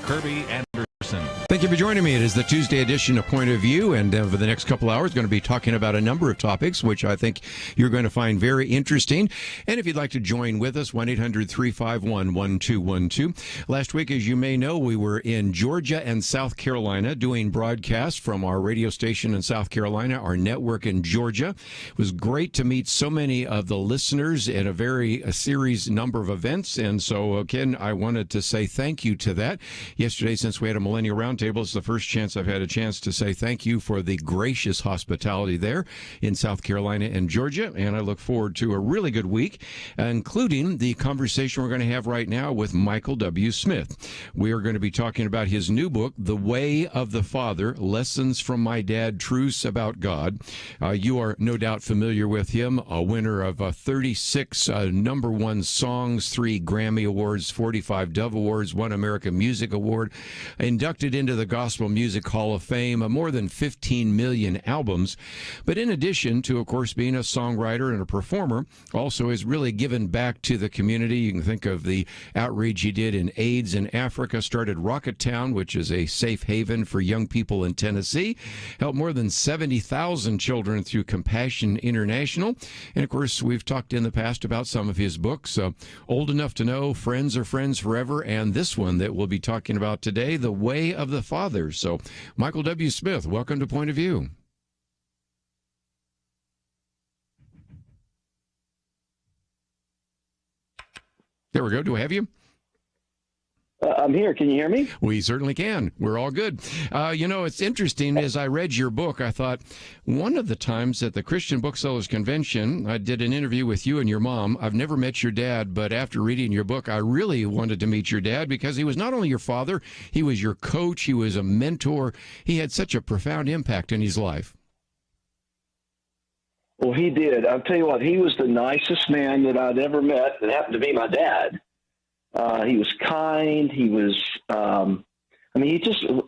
Kerby Anderson. Thank you for joining me. It is the Tuesday edition of Point of View, and for the next couple hours, going to be talking about a number of topics, which I think you're going to find very interesting. And if you'd like to join with us, 1-800-351-1212. Last week, as you may know, we were in Georgia and South Carolina doing broadcasts from our radio station in South Carolina, our network in Georgia. It was great to meet so many of the listeners in a series number of events. And so, again, I wanted to say thank you to that. Yesterday, since we had a Millennial Roundtable, it's the first chance I've had a chance to say thank you for the gracious hospitality there in South Carolina and Georgia, and I look forward to a really good week, including the conversation we're going to have right now with Michael W. Smith. We are going to be talking about his new book, The Way of the Father, Lessons from My Dad, Truths About God. You are no doubt familiar with him, a winner of 36 number one songs, 3 Grammy Awards, 45 Dove Awards, 1 American Music Award, inducted into the Gospel Music Hall of Fame, more than 15 million albums. But in addition to, of course, being a songwriter and a performer, also has really given back to the community. You can think of the outreach he did in AIDS in Africa, started Rocket Town, which is a safe haven for young people in Tennessee, helped more than 70,000 children through Compassion International. And, of course, we've talked in the past about some of his books, Old Enough to Know, Friends Are Friends Forever, and this one that we'll be talking about today, The Way of the Father. So, Michael W. Smith, welcome to Point of View. There we go. Do I have you? I'm here. Can you hear me? We certainly can. We're all good. It's interesting. As I read your book, I thought one of the times at the Christian Booksellers Convention, I did an interview with you and your mom. I've never met your dad, but after reading your book, I really wanted to meet your dad because he was not only your father, he was your coach, he was a mentor. He had such a profound impact in his life. Well, he did. I'll tell you what, he was the nicest man that I'd ever met that happened to be my dad. He was kind. He was,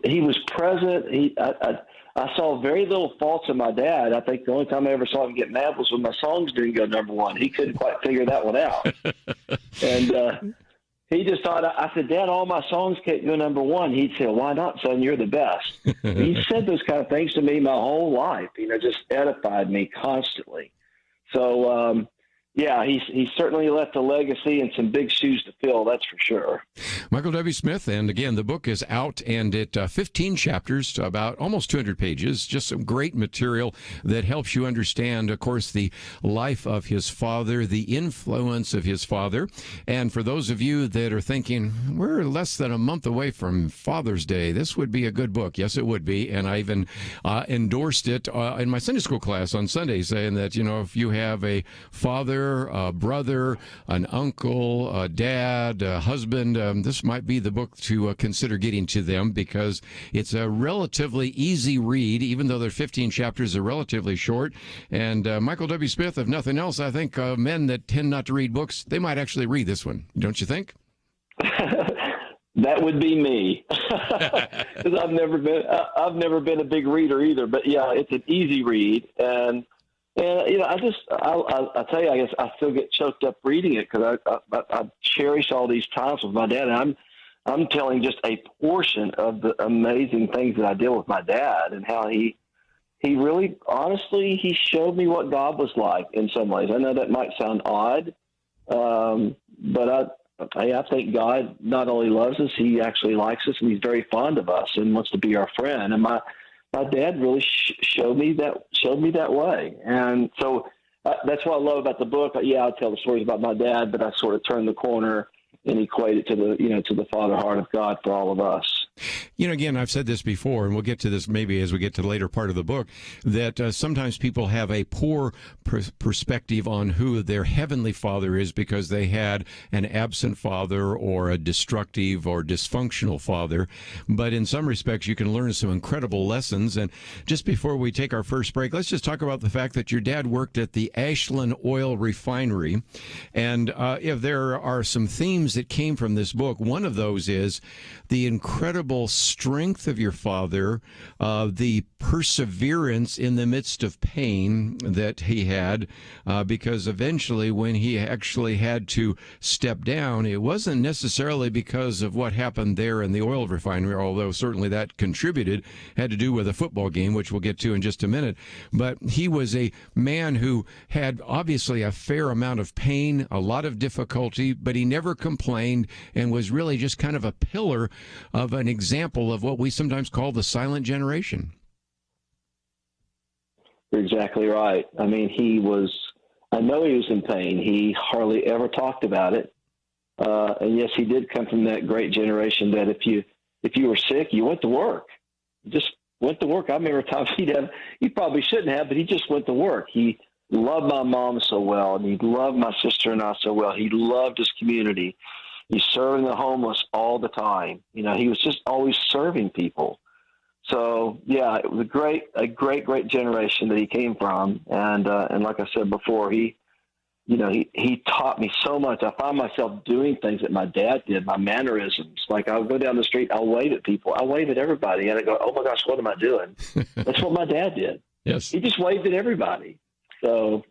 he was present. I saw very little faults in my dad. I think the only time I ever saw him get mad was when my songs didn't go number one. He couldn't quite figure that one out. And he just thought, I said, Dad, all my songs can't go number one. He'd say, why not, son? You're the best. He said those kind of things to me my whole life, just edified me constantly. So, yeah, he certainly left a legacy and some big shoes to fill, that's for sure. Michael W. Smith, and again, the book is out, and it 15 chapters to about almost 200 pages, just some great material that helps you understand, of course, the life of his father, the influence of his father. And for those of you that are thinking, we're less than a month away from Father's Day, this would be a good book. Yes, it would be, and I even endorsed it in my Sunday school class on Sunday, saying that, if you have a father, a brother, an uncle, a dad, a husband, this might be the book to consider getting to them because it's a relatively easy read, even though their 15 chapters are relatively short. And Michael W. Smith, if nothing else, I think men that tend not to read books, they might actually read this one. Don't you think? That would be me, because I've never been a big reader either. But yeah, it's an easy read, and I'll tell you, I guess I still get choked up reading it because I cherish all these times with my dad, and I'm telling just a portion of the amazing things that I did with my dad and how he really, honestly, he showed me what God was like in some ways. I know that might sound odd, but I think God not only loves us, he actually likes us, and he's very fond of us and wants to be our friend. And my dad really showed me that way. And so that's what I love about the book. Yeah, I tell the stories about my dad, but I sort of turn the corner and equate it to the Father heart of God for all of us. Again, I've said this before, and we'll get to this maybe as we get to the later part of the book, that sometimes people have a poor perspective on who their heavenly Father is because they had an absent father or a destructive or dysfunctional father. But in some respects, you can learn some incredible lessons. And just before we take our first break, let's just talk about the fact that your dad worked at the Ashland Oil Refinery. And if there are some themes that came from this book, one of those is the incredible incredible strength of your father, the perseverance in the midst of pain that he had, because eventually when he actually had to step down, it wasn't necessarily because of what happened there in the oil refinery, although certainly that contributed, had to do with a football game, which we'll get to in just a minute. But he was a man who had obviously a fair amount of pain, a lot of difficulty, but he never complained and was really just kind of a pillar of an example of what we sometimes call the silent generation. You're exactly right. I mean, I know he was in pain. He hardly ever talked about it. And yes, he did come from that great generation that if you were sick, you went to work. You just went to work. I remember times he probably shouldn't have, but he just went to work. He loved my mom so well, and he loved my sister and I so well. He loved his community. He served the homeless all the time. He was just always serving people. So yeah, it was a great generation that he came from. And like I said before, he taught me so much. I find myself doing things that my dad did, my mannerisms. Like I'll go down the street, I'll wave at people. I wave at everybody. And I go, oh my gosh, what am I doing? That's what my dad did. Yes. He just waved at everybody. So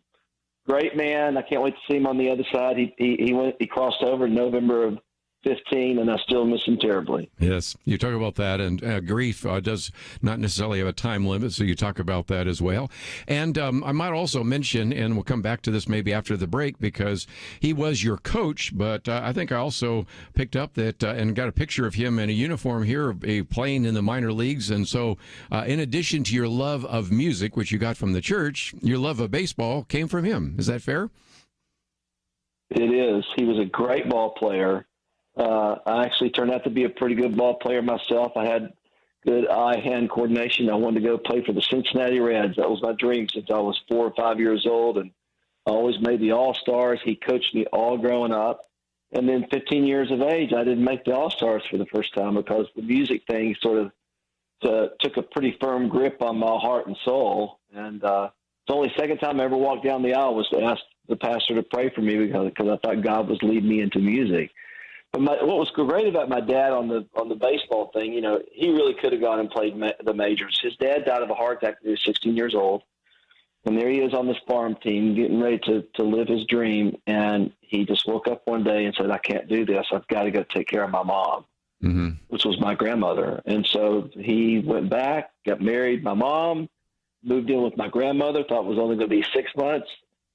great man. I can't wait to see him on the other side. He crossed over in November of 15, and I still miss him terribly. Yes, you talk about that, and grief does not necessarily have a time limit, so you talk about that as well. And I might also mention, and we'll come back to this maybe after the break, because he was your coach, but I think I also picked up that and got a picture of him in a uniform here, playing in the minor leagues. And so in addition to your love of music, which you got from the church, your love of baseball came from him. Is that fair? It is. He was a great ball player. I actually turned out to be a pretty good ball player myself. I had good eye-hand coordination. I wanted to go play for the Cincinnati Reds. That was my dream since I was 4 or 5 years old, and I always made the All-Stars. He coached me all growing up. And then 15 years of age, I didn't make the All-Stars for the first time because the music thing sort of took a pretty firm grip on my heart and soul. And the only second time I ever walked down the aisle was to ask the pastor to pray for me because I thought God was leading me into music. But what was great about my dad on the baseball thing, he really could have gone and played the majors. His dad died of a heart attack when he was 16 years old. And there he is on this farm team getting ready to live his dream. And he just woke up one day and said, I can't do this. I've got to go take care of my mom, which was my grandmother. And so he went back, got married. My mom moved in with my grandmother, thought it was only going to be 6 months.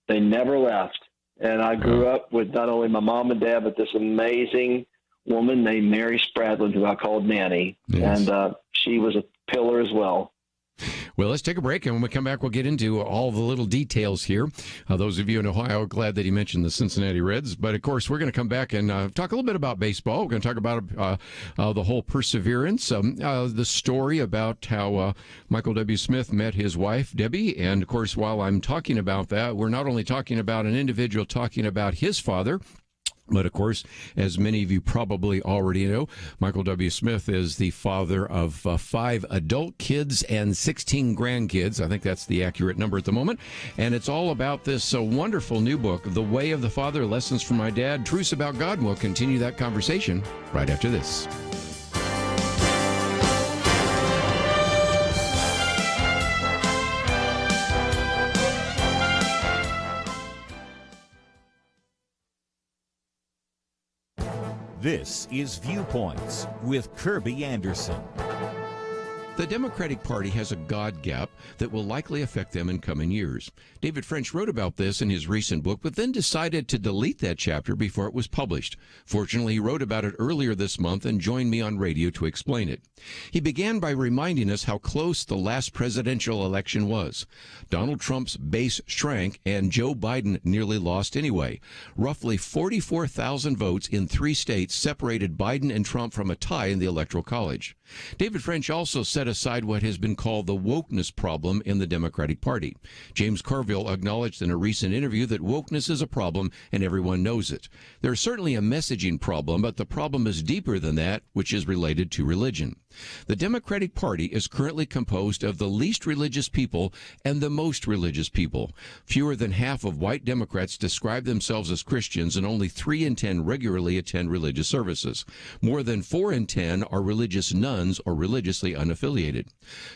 They never left. And I grew up with not only my mom and dad, but this amazing woman named Mary Spradlin, who I called Nanny. Yes. And she was a pillar as well. Well, let's take a break, and when we come back, we'll get into all the little details here. Those of you in Ohio, glad that he mentioned the Cincinnati Reds. But, of course, we're going to come back and talk a little bit about baseball. We're going to talk about the whole perseverance, the story about how Michael W. Smith met his wife, Debbie. And, of course, while I'm talking about that, we're not only talking about an individual talking about his father, but, of course, as many of you probably already know, Michael W. Smith is the father of 5 adult kids and 16 grandkids. I think that's the accurate number at the moment. And it's all about this wonderful new book, The Way of the Father, Lessons from My Dad, Truths About God. And we'll continue that conversation right after this. This is Viewpoints with Kerby Anderson. The Democratic Party has a God gap that will likely affect them in coming years. David French wrote about this in his recent book, but then decided to delete that chapter before it was published. Fortunately, he wrote about it earlier this month and joined me on radio to explain it. He began by reminding us how close the last presidential election was. Donald Trump's base shrank, and Joe Biden nearly lost anyway. Roughly 44,000 votes in 3 states separated Biden and Trump from a tie in the Electoral College. David French also set aside what has been called the wokeness problem in the Democratic Party. James Carville acknowledged in a recent interview that wokeness is a problem and everyone knows it. There's certainly a messaging problem, but the problem is deeper than that, which is related to religion. The Democratic Party is currently composed of the least religious people and the most religious people. Fewer than half of white Democrats describe themselves as Christians, and only 3 in 10 regularly attend religious services. More than 4 in 10 are religious nuns or religiously unaffiliated.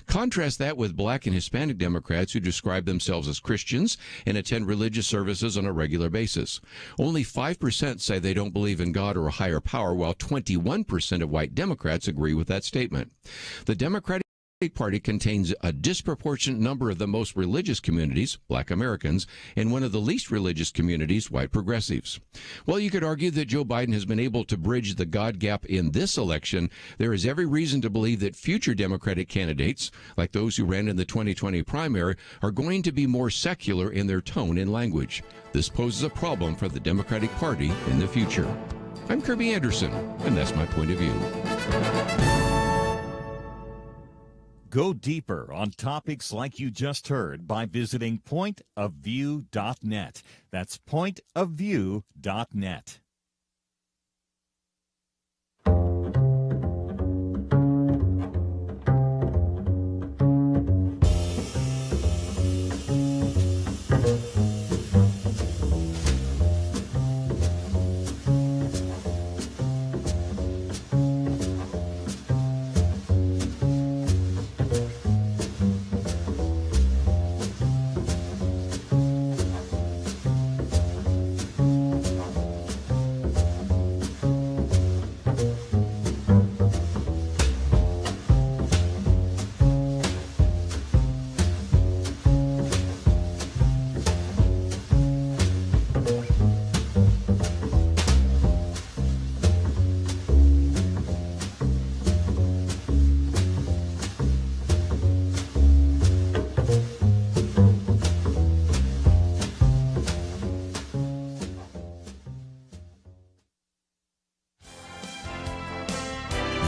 Contrast that with black and Hispanic Democrats who describe themselves as Christians and attend religious services on a regular basis. Only 5% say they don't believe in God or a higher power, while 21% of white Democrats agree with that statement. The Democratic Party contains a disproportionate number of the most religious communities, black Americans, and one of the least religious communities, white progressives. Well, you could argue that Joe Biden has been able to bridge the God gap in this election. There is every reason to believe that future Democratic candidates, like those who ran in the 2020 primary, are going to be more secular in their tone and language. This poses a problem for the Democratic Party in the future. I'm Kerby Anderson, and that's my point of view. Go deeper on topics like you just heard by visiting pointofview.net. That's pointofview.net.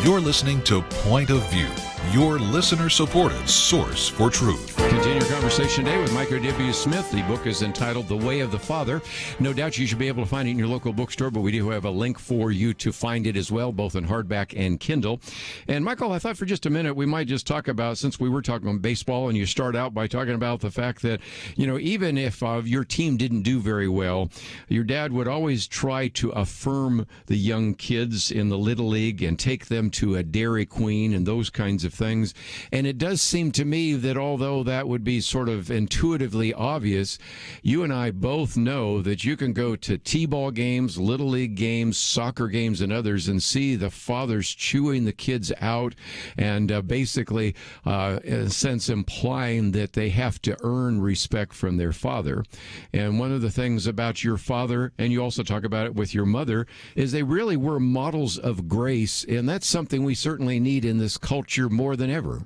You're listening to Point of View, your listener-supported source for truth. Continue your conversation today with Micah W. Smith. The book is entitled The Way of the Father. No doubt you should be able to find it in your local bookstore, but we do have a link for you to find it as well, both in hardback and Kindle. And Michael, I thought for just a minute we might just talk about, since we were talking about baseball, and you start out by talking about the fact that, you know, even if your team didn't do very well, your dad would always try to affirm the young kids in the Little League and take them to a Dairy Queen and those kinds of things. And it does seem to me that although that would be sort of intuitively obvious, you and I both know that you can go to T-ball games, Little League games, soccer games, and others and see the fathers chewing the kids out and basically, in a sense, implying that they have to earn respect from their father. And one of the things about your father, and you also talk about it with your mother, is they really were models of grace, and that's something we certainly need in this culture more than ever.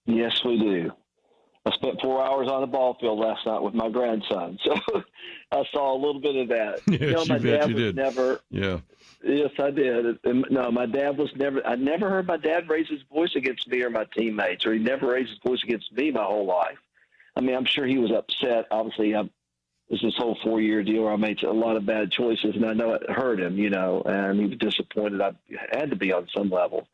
Yes, we do. I spent 4 hours on the ball field last night with my grandson, so I saw a little bit of that. Yes, my dad was did. never. Yeah. Yes, I did. No, my dad was never. I never heard my dad raise his voice against me or my teammates, or he never raised his voice against me my whole life. I mean, I'm sure he was upset. Obviously, this whole 4-year deal where I made a lot of bad choices, and I know it hurt him, you know, and he was disappointed. I had to be on some level.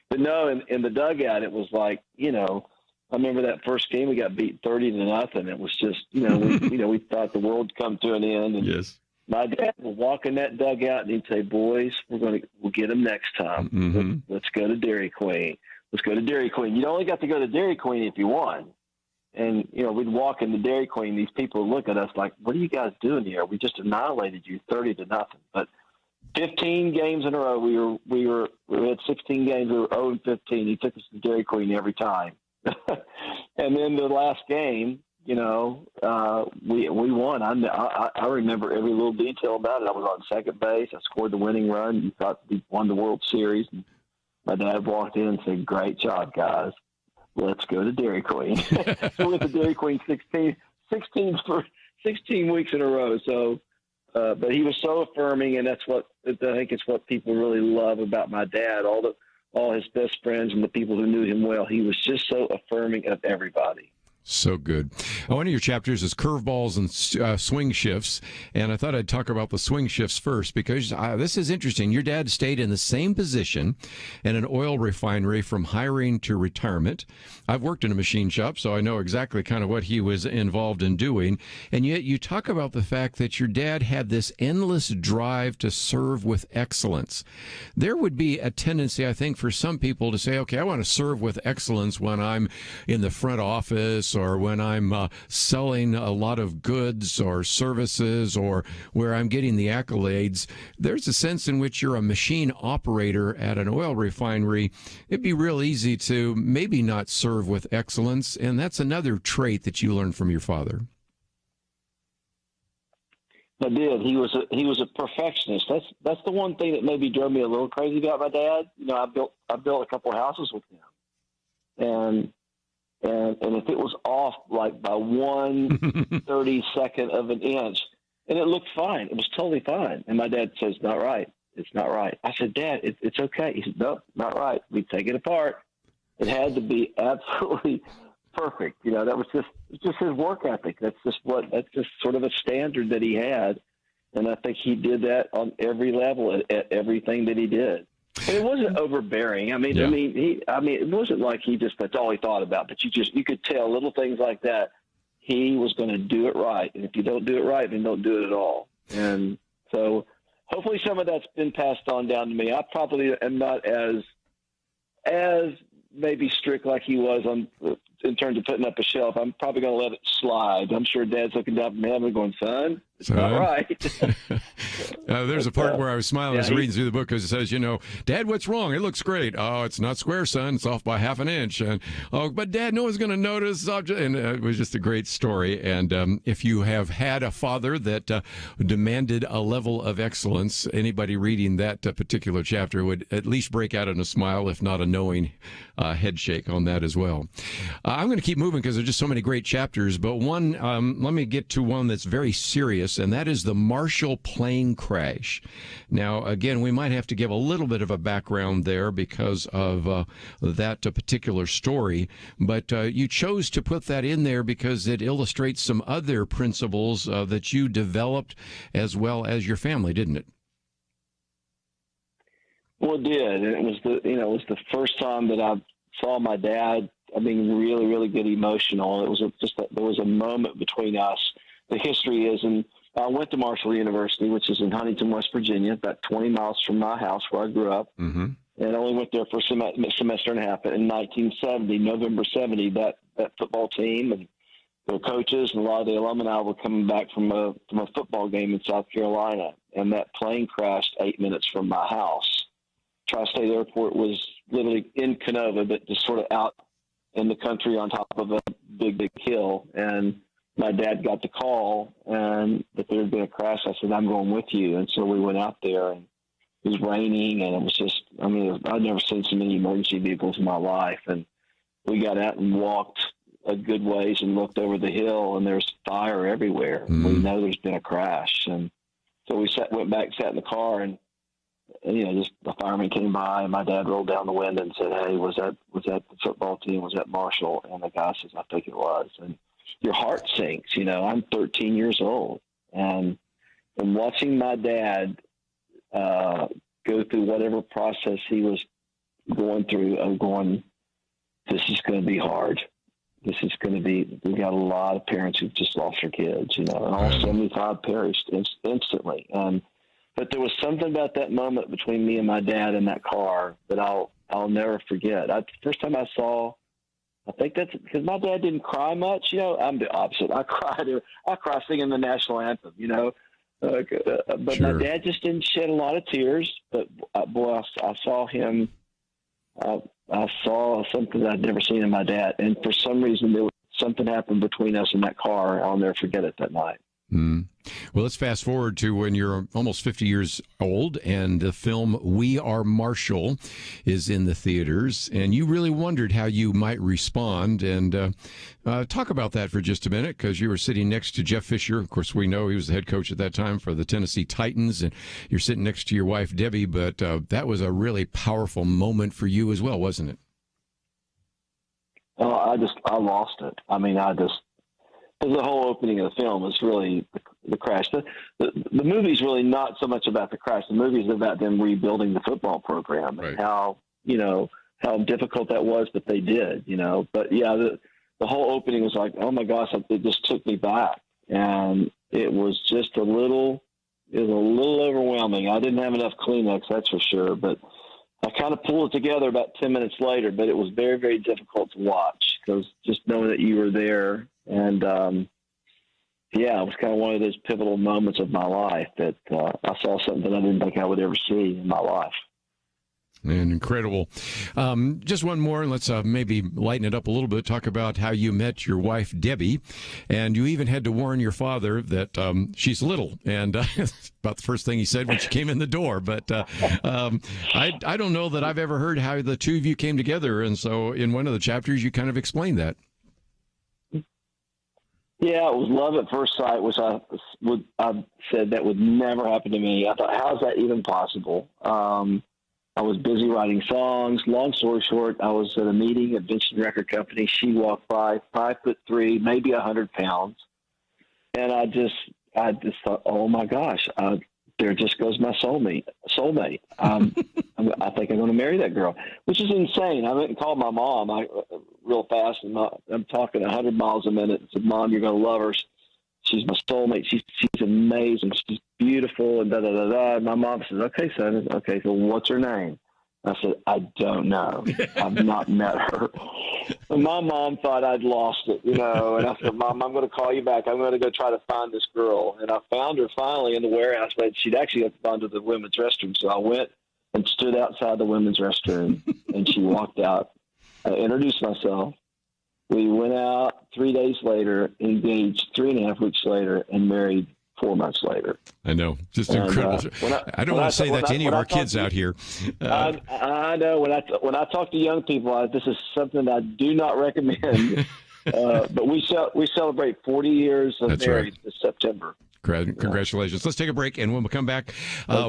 But no, in the dugout, it was like, you know, I remember that first game we got beat 30-0. It was just, you know, we thought the world would come to an end. And yes. My dad would walk in that dugout and he'd say, "Boys, we'll get them next time. Mm-hmm. Let's go to Dairy Queen. Let's go to Dairy Queen. You only got to go to Dairy Queen if you won." And, you know, we'd walk into Dairy Queen. These people would look at us like, "What are you guys doing here? We just annihilated you 30-0." But 15 games in a row, we had 16 games. We were 0-15. He took us to Dairy Queen every time. And then the last game, you know, we won. I remember every little detail about it. I was on second base. I scored the winning run. You thought we won the World Series. And my dad walked in and said, "Great job, guys. Let's go to Dairy Queen." So we went to Dairy Queen 16 for 16 weeks in a row. So, but he was so affirming, and that's what I think it's what people really love about my dad. All his best friends and the people who knew him well, he was just so affirming of everybody. So good. One of your chapters is curveballs and swing shifts, and I thought I'd talk about the swing shifts first because this is interesting. Your dad stayed in the same position in an oil refinery from hiring to retirement. I've worked in a machine shop, so I know exactly kind of what he was involved in doing, and yet you talk about the fact that your dad had this endless drive to serve with excellence. There would be a tendency, I think, for some people to say, okay, I want to serve with excellence when I'm in the front office or when I'm selling a lot of goods or services or where I'm getting the accolades. There's a sense in which you're a machine operator at an oil refinery. It'd be real easy to maybe not serve with excellence, and that's another trait that you learned from your father. I did. He was a perfectionist. That's the one thing that maybe drove me a little crazy about my dad. You know, I built a couple of houses with him, and if it was off like by 1/32 of an inch, and it looked fine, it was totally fine. And my dad says, "Not right. It's not right." I said, "Dad, it's okay." He said, "No, not right. We take it apart." It had to be absolutely perfect. You know, that was just his work ethic. That's just sort of a standard that he had, and I think he did that on every level at everything that he did. And it wasn't overbearing. I mean, it wasn't like that's all he thought about. But you could tell little things like that. He was going to do it right, and if you don't do it right, then don't do it at all. And so, hopefully, some of that's been passed on down to me. I probably am not as maybe strict like he was in terms of putting up a shelf. I'm probably going to let it slide. I'm sure Dad's looking down from heaven going, "Son, it's not right." There's a part where I was smiling as I was reading through the book because it says, "Dad, what's wrong? It looks great." "Oh, it's not square, son. It's off by half an inch." And, "Oh, but Dad, no one's going to notice." And it was just a great story. And if you have had a father that demanded a level of excellence, anybody reading that particular chapter would at least break out in a smile, if not a knowing head shake on that as well. I'm going to keep moving because there's just so many great chapters. But one, let me get to one that's very serious, and that is the Marshall plane crash. Now, again, we might have to give a little bit of a background there because of that particular story, but you chose to put that in there because it illustrates some other principles that you developed as well as your family, didn't it? Well, it did. And it was the first time that I saw my dad being really, really good emotional. It was there was a moment between us. The history is, and I went to Marshall University, which is in Huntington, West Virginia, about 20 miles from my house where I grew up. Mm-hmm. And I only went there for a semester and a half. In 1970, November 70, that football team and their coaches and a lot of the alumni were coming back from a football game in South Carolina. And that plane crashed 8 minutes from my house. Tri-State Airport was literally in Canova, but just sort of out in the country on top of a big, big hill. And my dad got the call and that there had been a crash. I said, "I'm going with you." And so we went out there, and it was raining, and it was just, I'd never seen so many emergency vehicles in my life. And we got out and walked a good ways and looked over the hill, and there's fire everywhere. Mm-hmm. We know there's been a crash. And so we went back, sat in the car, and just the fireman came by, and my dad rolled down the window and said, "Hey, was that the football team? Was that Marshall?" And the guy says, "I think it was." And your heart sinks. I'm 13 years old, and watching my dad go through whatever process he was going through, I'm going, "This is going to be hard. This is going to be." We got a lot of parents who've just lost their kids, and all 75 perished instantly. But there was something about that moment between me and my dad in that car that I'll never forget. The first time I saw, I think that's because my dad didn't cry much. I'm the opposite. I cry singing the national anthem. But sure. My dad just didn't shed a lot of tears. But boy, I saw him. I saw something that I'd never seen in my dad, and for some reason, something happened between us in that car. I'll never forget it that night. Mm. Well, let's fast forward to when you're almost 50 years old and the film We Are Marshall is in the theaters, and you really wondered how you might respond. And talk about that for just a minute, because you were sitting next to Jeff Fisher. Of course, we know he was the head coach at that time for the Tennessee Titans, and you're sitting next to your wife, Debbie, but that was a really powerful moment for you as well, wasn't it? I lost it. I mean, because the whole opening of the film is really the crash. The movie's really not so much about the crash. The movie's about them rebuilding the football program and how difficult that was, but they did, But yeah, the whole opening was like, oh my gosh, it just took me back, and it was just a little overwhelming. I didn't have enough Kleenex, that's for sure, but I kind of pulled it together about 10 minutes later, but it was very, very difficult to watch because just knowing that you were there. And, it was kind of one of those pivotal moments of my life that I saw something I didn't think I would ever see in my life. And incredible. Just one more, and let's maybe lighten it up a little bit. Talk about how you met your wife, Debbie, and you even had to warn your father that she's little, and about the first thing he said when she came in the door. But I don't know that I've ever heard how the two of you came together, and so in one of the chapters you kind of explained that. Yeah, it was love at first sight, which I said that would never happen to me. I thought, how is that even possible? I was busy writing songs. Long story short, I was at a meeting at Vincent Record Company. She walked by, 5'3", maybe 100 pounds. And I just thought, oh my gosh, there just goes my soulmate. I think I'm going to marry that girl, which is insane. I went and called my mom real fast, and I'm talking 100 miles a minute. And said, Mom, you're going to love her. She's my soulmate. She's amazing. She's beautiful, and da-da-da-da. My mom says, okay, son. Okay, so what's her name? I said, I don't know. I've not met her. And my mom thought I'd lost it, And I said, Mom, I'm going to call you back. I'm going to go try to find this girl. And I found her finally in the warehouse, but she'd actually gone to the women's restroom. So I went and stood outside the women's restroom, and she walked out. I introduced myself. We went out 3 days later, engaged 3.5 weeks later, and married 4 months later. I know. Just incredible. I don't want to say that to any of our kids out here. I know. When I talk to young people, this is something I do not recommend. But we celebrate 40 years of marriage this September. Congratulations. Let's take a break, and when we come back,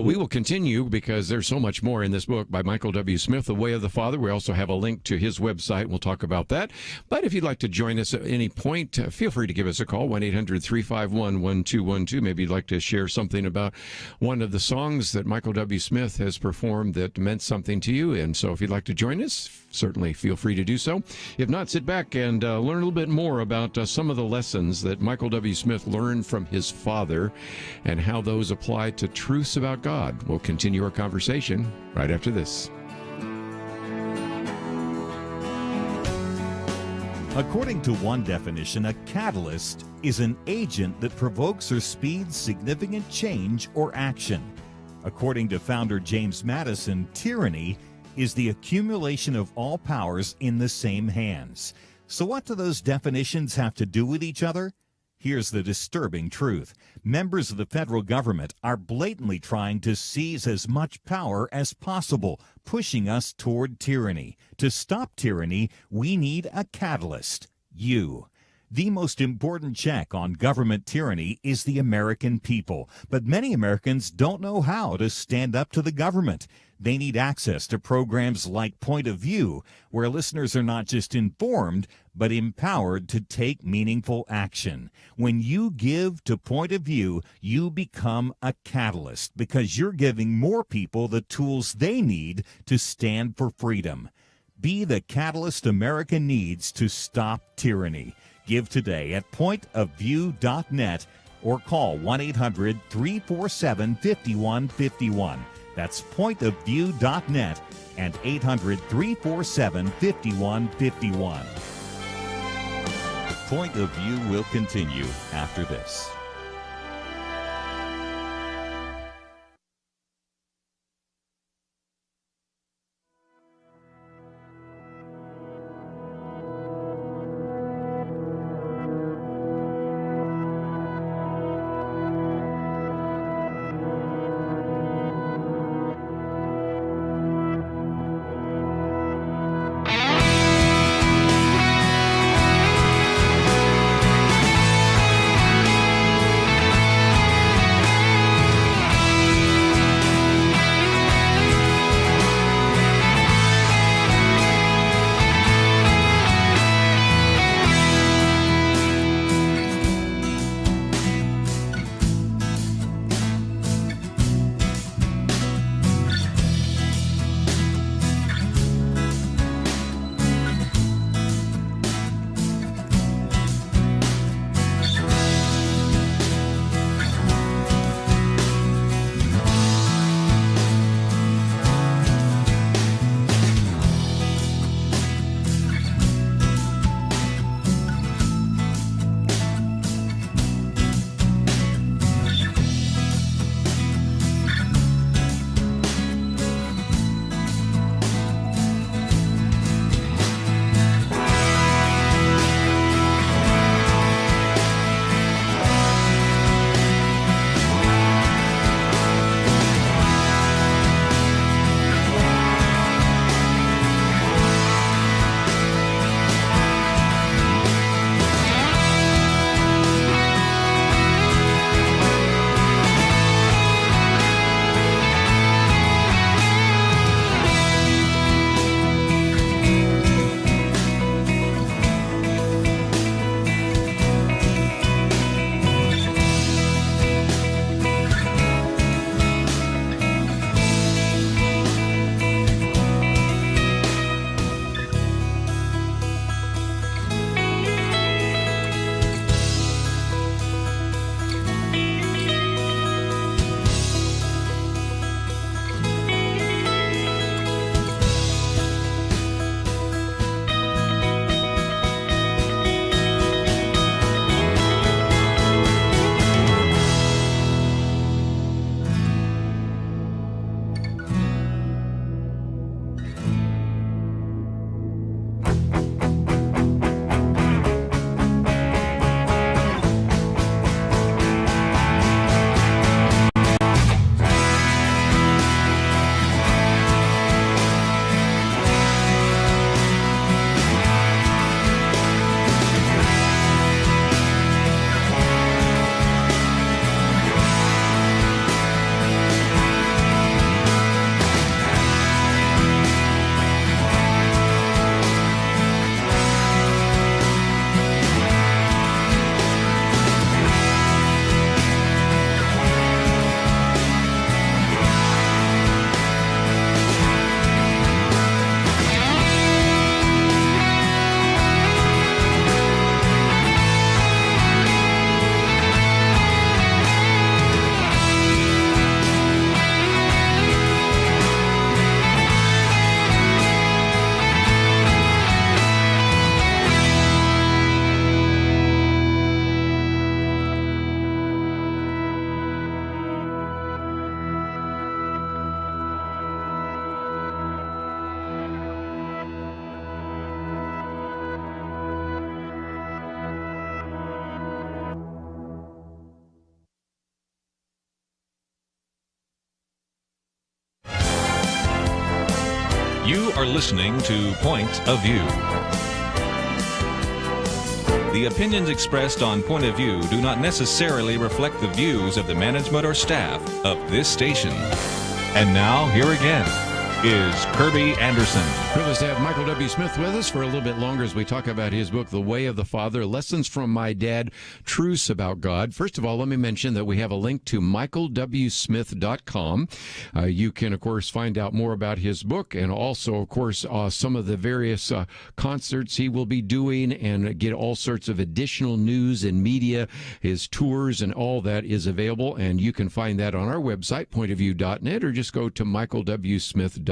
we will continue because there's so much more in this book by Michael W. Smith, The Way of the Father. We also have a link to his website. We'll talk about that. But if you'd like to join us at any point, feel free to give us a call, 1-800-351-1212. Maybe you'd like to share something about one of the songs that Michael W. Smith has performed that meant something to you. And so if you'd like to join us, certainly feel free to do so. If not, sit back and learn a little bit more about some of the lessons that Michael W. Smith learned from his father and how those apply to truths about God. We'll continue our conversation right after this. According to one definition, a catalyst is an agent that provokes or speeds significant change or action. According to founder James Madison, tyranny is the accumulation of all powers in the same hands. So what do those definitions have to do with each other? Here's the disturbing truth. Members of the federal government are blatantly trying to seize as much power as possible, pushing us toward tyranny. To stop tyranny, we need a catalyst. You. The most important check on government tyranny is the American people. But many Americans don't know how to stand up to the government. They need access to programs like Point of View, where listeners are not just informed, but empowered to take meaningful action. When you give to Point of View, you become a catalyst because you're giving more people the tools they need to stand for freedom. Be the catalyst America needs to stop tyranny. Give today at pointofview.net or call 1-800-347-5151. That's pointofview.net and 800-347-5151. Point of View will continue after this. You are listening to Point of View. The opinions expressed on Point of View do not necessarily reflect the views of the management or staff of this station. And now, here again is Kerby Anderson. Privileged to have Michael W. Smith with us for a little bit longer as we talk about his book, The Way of the Father, Lessons from My Dad, Truths About God. First of all, let me mention that we have a link to michaelwsmith.com. You can, of course, find out more about his book and also, of course, some of the various concerts he will be doing and get all sorts of additional news and media. His tours and all that is available, and you can find that on our website, pointofview.net, or just go to michaelwsmith.com.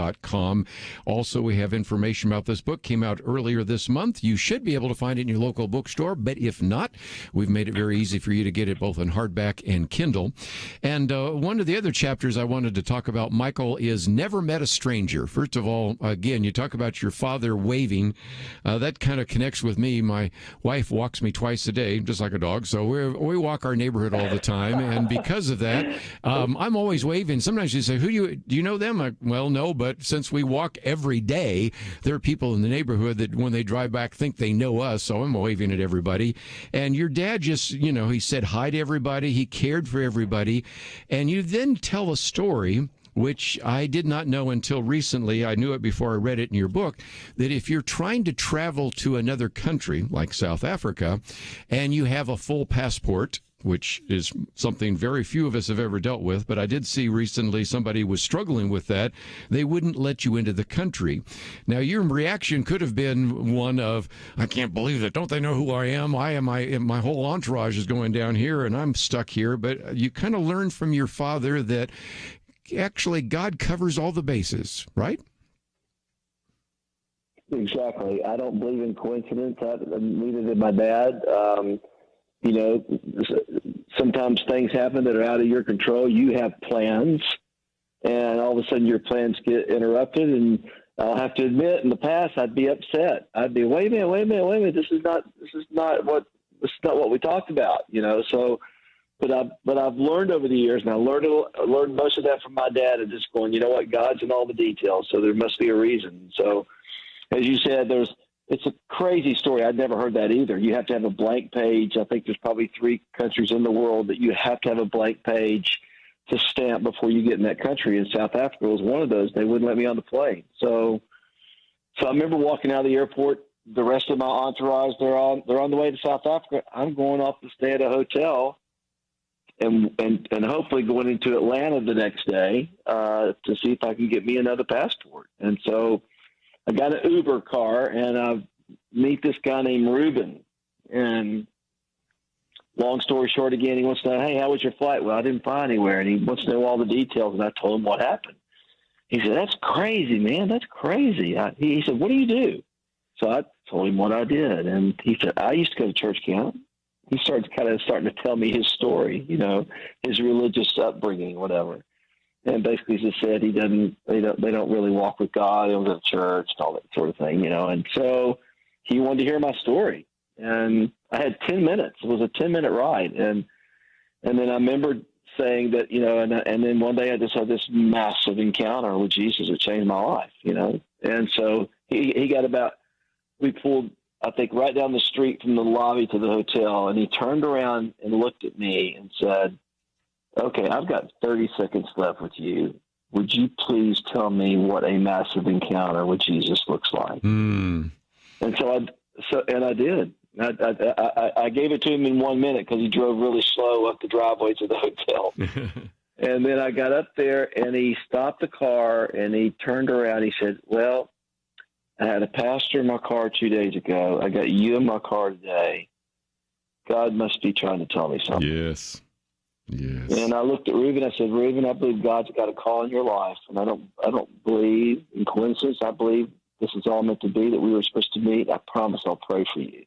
Also, we have information about this book. Came out earlier this month. You should be able to find it in your local bookstore, but if not, we've made it very easy for you to get it both in hardback and Kindle. And one of the other chapters I wanted to talk about, Michael, is Never Met a Stranger. First of all, again, you talk about your father waving. That kind of connects with me. My wife walks me twice a day, just like a dog, so we walk our neighborhood all the time, and because of that, I'm always waving. Sometimes you say, do you know them? Well, no, but since we walk every day, there are people in the neighborhood that when they drive back think they know us, so I'm waving at everybody. And your dad just, he said hi to everybody. He cared for everybody. And you then tell a story, which I did not know until recently. I knew it before I read it in your book, that if you're trying to travel to another country, like South Africa, and you have a full passport, which is something very few of us have ever dealt with, but I did see recently somebody was struggling with that. They wouldn't let you into the country. Now, your reaction could have been one of, I can't believe it. Don't they know who I am? My whole entourage is going down here, and I'm stuck here. But you kind of learned from your father that actually God covers all the bases, right? Exactly. I don't believe in coincidence. Neither did my dad. Sometimes things happen that are out of your control. You have plans, and all of a sudden your plans get interrupted. And I'll have to admit, in the past, I'd be upset. I'd be, wait a minute. This is not what we talked about. So, but I've learned over the years, and I learned most of that from my dad, and just going, you know what, God's in all the details, so there must be a reason. So, as you said, it's a crazy story. I'd never heard that either. You have to have a blank page. I think there's probably 3 countries in the world that you have to have a blank page to stamp before you get in that country. And South Africa was one of those. They wouldn't let me on the plane. So I remember walking out of the airport. The rest of my entourage, they're on the way to South Africa. I'm going off to stay at a hotel and hopefully going into Atlanta the next day to see if I can get me another passport. And so I got an Uber car, and I meet this guy named Reuben. And long story short, again, he wants to know, hey, how was your flight? Well, I didn't fly anywhere. And he wants to know all the details, and I told him what happened. He said, that's crazy, man. That's crazy. He said, what do you do? So I told him what I did. And he said, I used to go to church camp. He started starting to tell me his story, his religious upbringing, whatever. And basically just said they don't really walk with God. They don't go to church and all that sort of thing, And so he wanted to hear my story. And I had 10 minutes. It was a 10-minute ride. And then I remember saying that, and then one day I just had this massive encounter with Jesus that changed my life, And so he got we pulled, I think, right down the street from the lobby to the hotel. And he turned around and looked at me and said, okay, I've got 30 seconds left with you. Would you please tell me what a massive encounter with Jesus looks like? And I did. I gave it to him in 1 minute because he drove really slow up the driveway to the hotel. And then I got up there, and he stopped the car, and he turned around. He said, well, I had a pastor in my car 2 days ago. I got you in my car today. God must be trying to tell me something. Yes. And I looked at Reuben. I said, Reuben, I believe God's got a call in your life, and I don't believe in coincidence. I believe this is all meant to be, that we were supposed to meet. I promise I'll pray for you.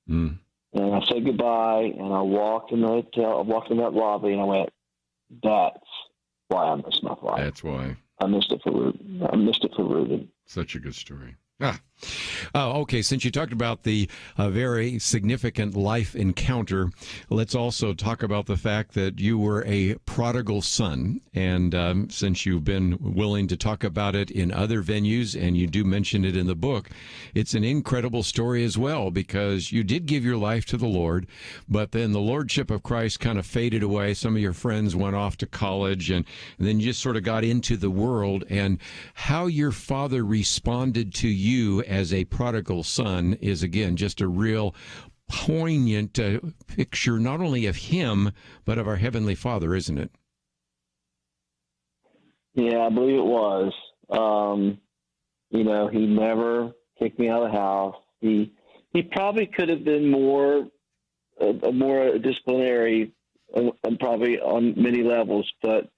And I said goodbye, and I walked in the hotel. I walked in that lobby, and I went, that's why I missed my flight. That's why. I missed it for Reuben. Such a good story. Okay, since you talked about the very significant life encounter, let's also talk about the fact that you were a prodigal son. And since you've been willing to talk about it in other venues, and you do mention it in the book, it's an incredible story as well, because you did give your life to the Lord, but then the Lordship of Christ kind of faded away. Some of your friends went off to college, and then you just sort of got into the world. And how your father responded to you as a prodigal son is, again, just a real poignant picture, not only of him, but of our Heavenly Father, isn't it? Yeah, I believe it was. He never kicked me out of the house. He probably could have been more disciplinary, and probably on many levels, but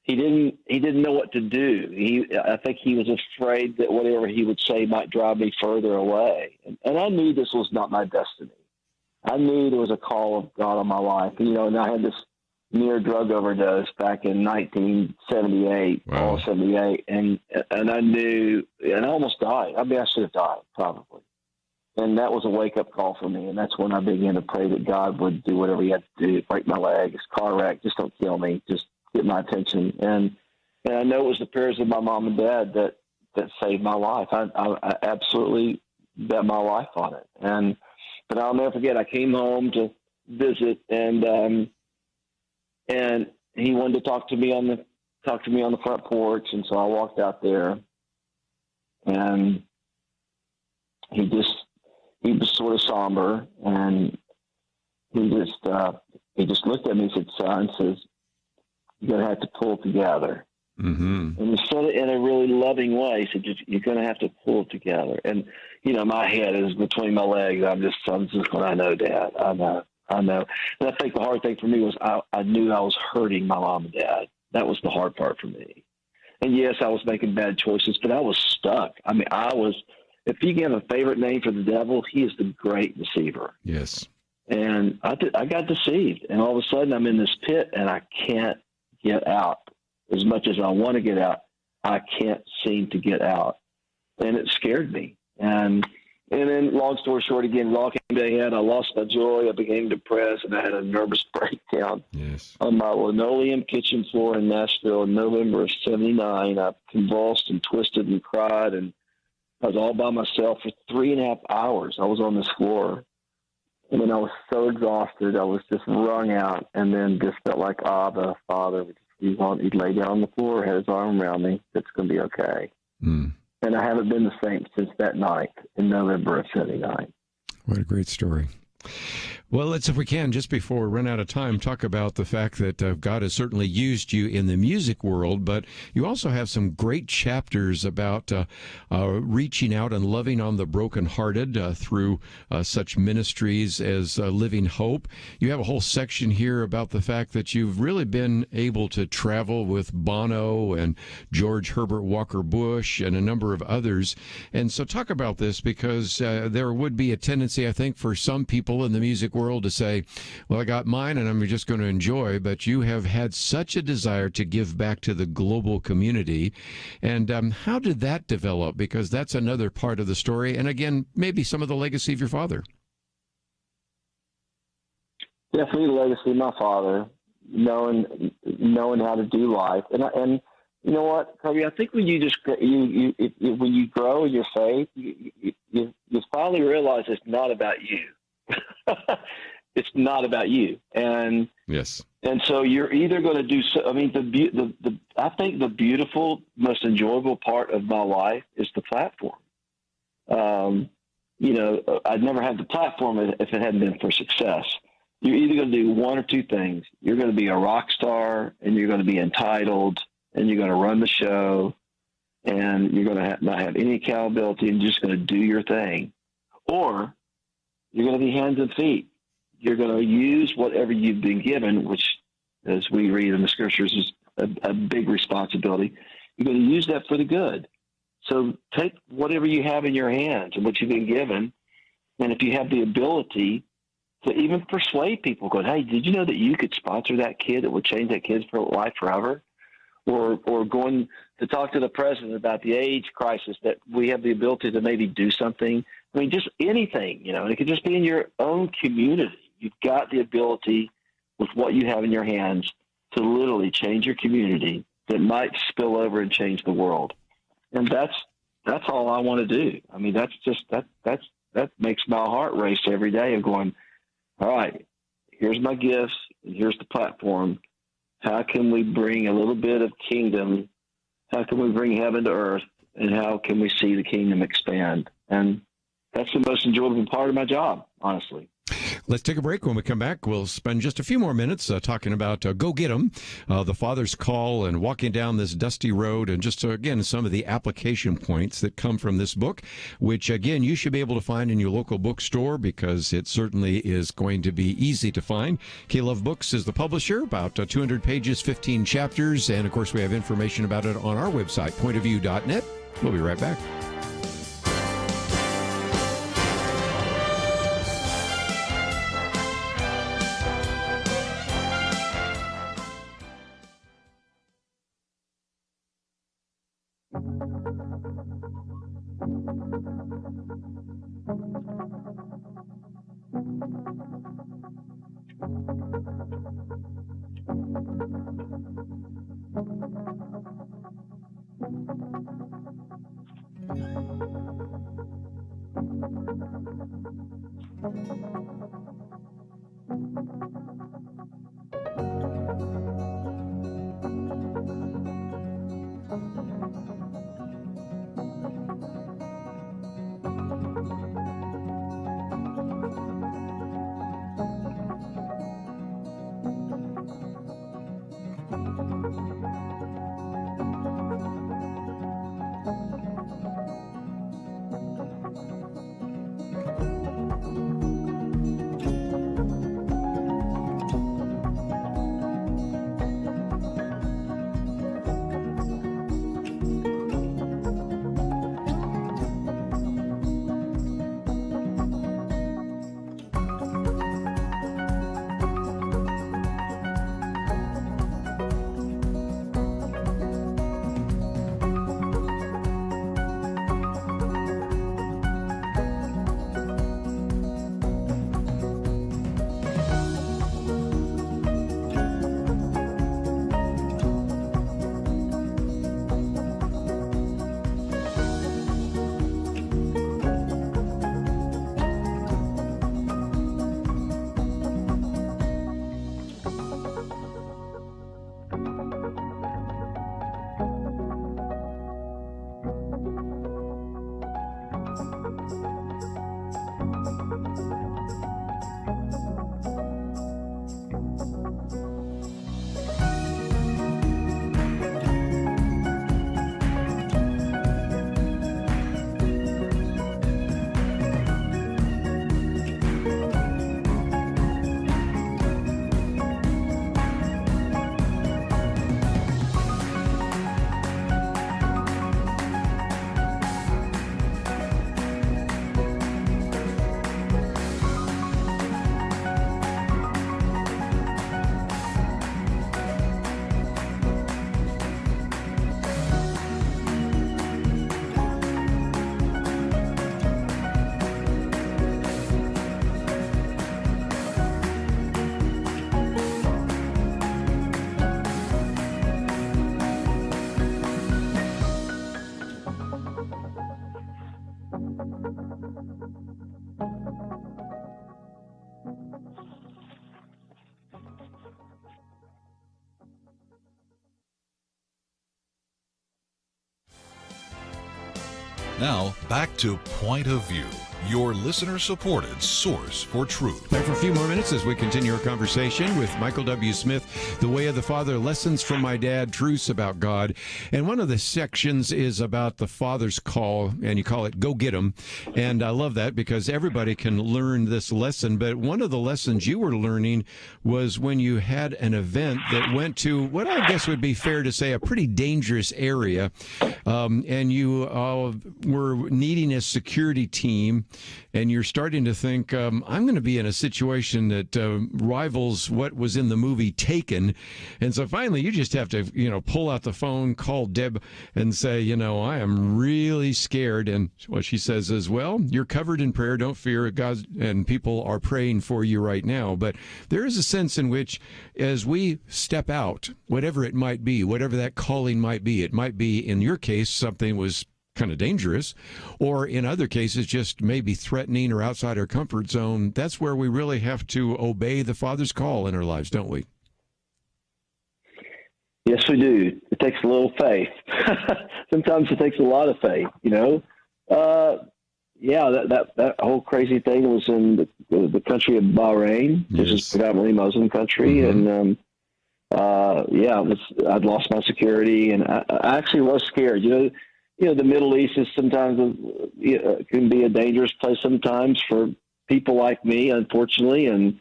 he didn't know what to do. I think he was afraid that whatever he would say might drive me further away. And I knew this was not my destiny. I knew there was a call of God on my life. And I had this near drug overdose back in 1978, wow. fall 78. And I knew, and I almost died. I should have died, probably. And that was a wake-up call for me. And that's when I began to pray that God would do whatever he had to do, break my leg, car wreck, just don't kill me, just get my attention. And I know it was the prayers of my mom and dad that saved my life. I absolutely bet my life on it. But I'll never forget, I came home to visit, and he wanted to talk to me on the front porch. And so I walked out there, and he was sort of somber, and he just looked at me and said, "Son," says, "you're going to have to pull together." Mm-hmm. And he said it in a really loving way. He said, "You're going to have to pull together." And, my head is between my legs. I'm just going, "I know, Dad. I know. And I think the hard thing for me was I knew I was hurting my mom and dad. That was the hard part for me. And yes, I was making bad choices, but I was stuck. If you give a favorite name for the devil, he is the great deceiver. Yes. And I got deceived, and all of a sudden I'm in this pit, and I can't get out. As much as I want to get out, I can't seem to get out, and it scared me. And then, long story short, again, it all came to a head. I lost my joy. I became depressed, and I had a nervous breakdown on my linoleum kitchen floor in Nashville in November of '79. I convulsed and twisted and cried, and I was all by myself for 3.5 hours. I was on this floor. And then I was so exhausted, I was just wrung out, and then just felt like Abba, Father, he'd lay down on the floor, had his arm around me. It's going to be okay. Mm. And I haven't been the same since that night in November of '79. What a great story. Well, let's, if we can, just before we run out of time, talk about the fact that God has certainly used you in the music world, but you also have some great chapters about reaching out and loving on the brokenhearted through such ministries as Living Hope. You have a whole section here about the fact that you've really been able to travel with Bono and George Herbert Walker Bush and a number of others. And so talk about this, because there would be a tendency, I think, for some people in the music world to say, well, I got mine and I'm just going to enjoy, but you have had such a desire to give back to the global community. And how did that develop? Because that's another part of the story. And again, maybe some of the legacy of your father. Definitely the legacy of my father, knowing how to do life. And you know what, Kerby, I think when when you grow in your faith, you finally realize it's not about you. It's not about you. And yes. And so you're either going to do so. I mean, I think the beautiful, most enjoyable part of my life is the platform. I'd never had the platform if it hadn't been for success. You're either going to do one or two things. You're going to be a rock star, and you're going to be entitled, and you're going to run the show, and you're going to not have any accountability, and you're just going to do your thing. Or you're going to be hands and feet. You're going to use whatever you've been given, which, as we read in the scriptures, is a big responsibility. You're going to use that for the good. So take whatever you have in your hands and what you've been given, and if you have the ability to even persuade people, going, hey, did you know that you could sponsor that kid that would change that kid's life forever? or going to talk to the president about the AIDS crisis, that we have the ability to maybe do something. I mean, just anything, and it could just be in your own community. You've got the ability with what you have in your hands to literally change your community that might spill over and change the world. And that's all I want to do. I mean, that's just, that makes my heart race every day of going, all right, here's my gifts, and here's the platform. How can we bring a little bit of kingdom? How can we bring heaven to earth? And how can we see the kingdom expand? And that's the most enjoyable part of my job, honestly. Let's take a break. When we come back, we'll spend just a few more minutes talking about Go Get 'Em, the Father's Call, and walking down this dusty road, and just, again, some of the application points that come from this book, which, again, you should be able to find in your local bookstore because it certainly is going to be easy to find. K-Love Books is the publisher, about 200 pages, 15 chapters, and, of course, we have information about it on our website, pointofview.net. We'll be right back. Now, back to Point of View, your listener-supported source for truth. Back for a few more minutes as we continue our conversation with Michael W. Smith, The Way of the Father, Lessons from My Dad, Truths About God. And one of the sections is about the Father's Call, and you call it Go Get 'Em. And I love that because everybody can learn this lesson. But one of the lessons you were learning was when you had an event that went to what I guess would be fair to say a pretty dangerous area. And you were needing a security team and you're starting to think, I'm going to be in a situation that rivals what was in the movie Taken. And so finally, you just have to, pull out the phone, call Deb, and say, I am really scared. And what she says is, well, you're covered in prayer. Don't fear. God and people are praying for you right now. But there is a sense in which, as we step out, whatever it might be, whatever that calling might be, it might be, in your case, something was kind of dangerous, or in other cases, just maybe threatening or outside our comfort zone. That's where we really have to obey the Father's call in our lives, don't we? Yes, we do. It takes a little faith. Sometimes it takes a lot of faith, that whole crazy thing was in the country of Bahrain, which is predominantly Muslim country. Mm-hmm. And, I'd lost my security, and I actually was scared. The Middle East is sometimes can be a dangerous place sometimes for people like me, unfortunately, and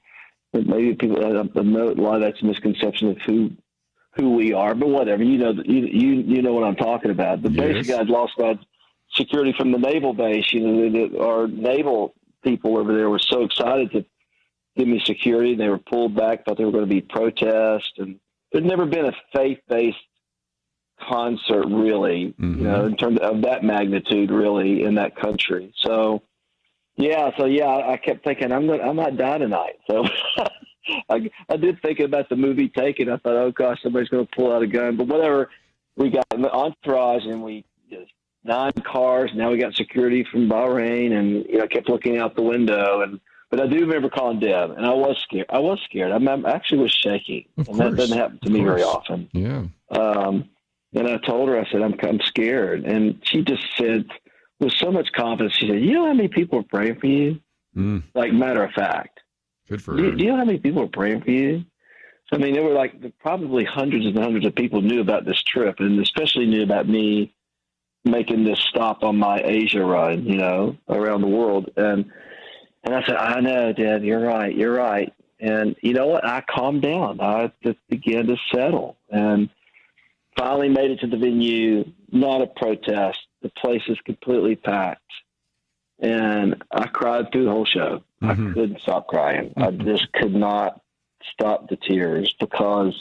maybe people. I know a lot of that's a misconception of who we are, but whatever. You know what I'm talking about. But basically, I'd lost my security from the naval base. Our naval people over there were so excited to give me security. They were pulled back, thought there were going to be protests, and there's never been a faith-based concert really, in terms of that magnitude really in that country. So I kept thinking I'm not dying tonight. So I did think about the movie Taken. I thought, oh gosh, somebody's going to pull out a gun, but whatever. We got an entourage, and we 9 cars. Now we got security from Bahrain, and I kept looking out the window, but I do remember calling Deb, and I was scared. I actually was shaking, and that doesn't happen to me very often. Yeah. And I told her, I said, I'm scared. And she just said, with so much confidence, she said, you know how many people are praying for you? Like, matter of fact. Good for her. Do you know how many people are praying for you? So, there were probably hundreds and hundreds of people knew about this trip, and especially knew about me making this stop on my Asia run, around the world. And I said, I know, Dad, you're right. And you know what? I calmed down. I just began to settle, and finally made it to the venue, not a protest. The place is completely packed. And I cried through the whole show. I couldn't stop crying. I just could not stop the tears, because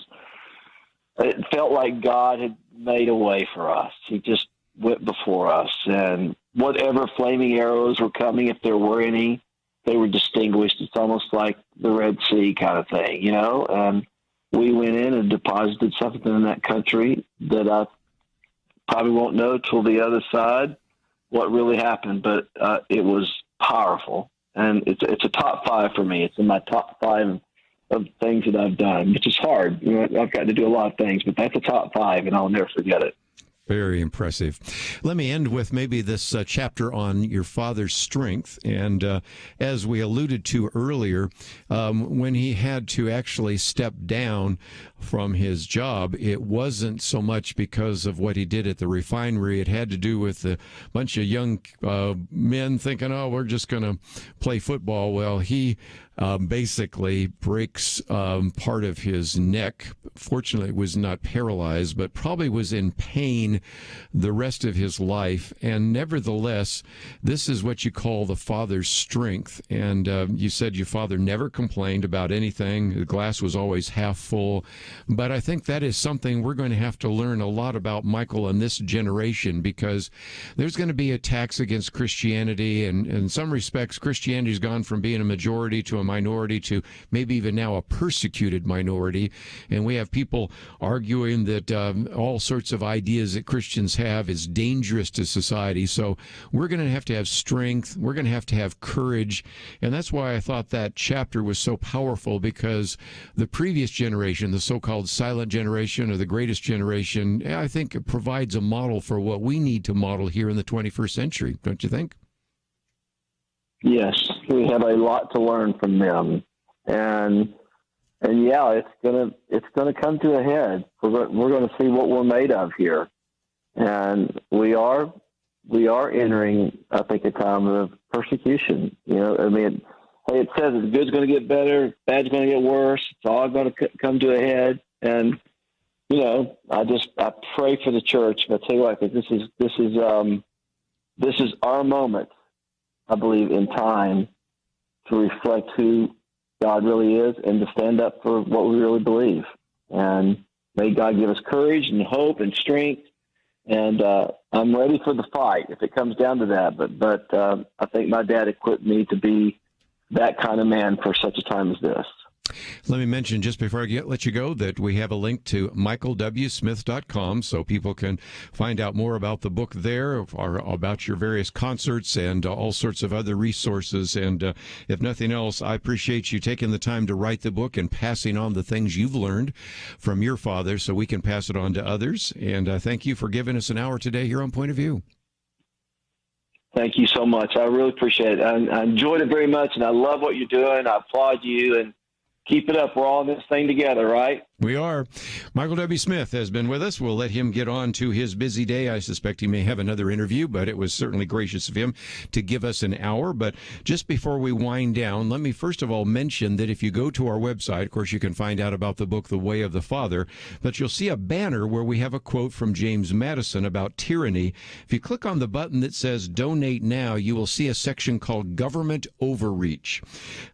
it felt like God had made a way for us. He just went before us. And whatever flaming arrows were coming, if there were any, they were distinguished. It's almost like the Red Sea kind of thing, and we went in and deposited something in that country that I probably won't know till the other side what really happened, but it was powerful. And it's a top 5 for me. It's in my top 5 of things that I've done, which is hard. I've got to do a lot of things, but that's a top 5, and I'll never forget it. Very impressive. Let me end with maybe this chapter on your father's strength. And as we alluded to earlier, when he had to actually step down from his job, it wasn't so much because of what he did at the refinery. It had to do with a bunch of young men thinking, oh, we're just going to play football. Well, he basically breaks part of his neck. Fortunately, it was not paralyzed, but probably was in pain the rest of his life. And nevertheless, this is what you call the father's strength. And you said your father never complained about anything. The glass was always half full. But I think that is something we're going to have to learn a lot about, Michael, in this generation, because there's going to be attacks against Christianity. And in some respects, Christianity's gone from being a majority to a minority to maybe even now a persecuted minority. And we have people arguing that all sorts of ideas that Christians have is dangerous to society. So we're going to have strength. We're going to have courage. And that's why I thought that chapter was so powerful, because the previous generation, the so-called silent generation or the greatest generation, I think it provides a model for what we need to model here in the 21st century. Don't you think? Yes, we have a lot to learn from them, and yeah, it's gonna come to a head. We're going to see what we're made of here, and we are entering, I think, a time of persecution. It says the good's going to get better, bad's going to get worse. It's all going to come to a head, and I pray for the church. But I tell you what, this is our moment. I believe, in time to reflect who God really is and to stand up for what we really believe. And may God give us courage and hope and strength. And I'm ready for the fight if it comes down to that. But I think my dad equipped me to be that kind of man for such a time as this. Let me mention just before I let you go that we have a link to michaelwsmith.com so people can find out more about the book there, or about your various concerts and all sorts of other resources. And if nothing else, I appreciate you taking the time to write the book and passing on the things you've learned from your father so we can pass it on to others. And thank you for giving us an hour today here on Point of View. Thank you so much. I really appreciate it. I enjoyed it very much, and I love what you're doing. I applaud you, and keep it up. We're all in this thing together, right? We are. Michael W. Smith has been with us. We'll let him get on to his busy day. I suspect he may have another interview, but it was certainly gracious of him to give us an hour. But just before we wind down, let me first of all mention that if you go to our website, of course, you can find out about the book, The Way of the Father, but you'll see a banner where we have a quote from James Madison about tyranny. If you click on the button that says Donate Now, you will see a section called Government Overreach.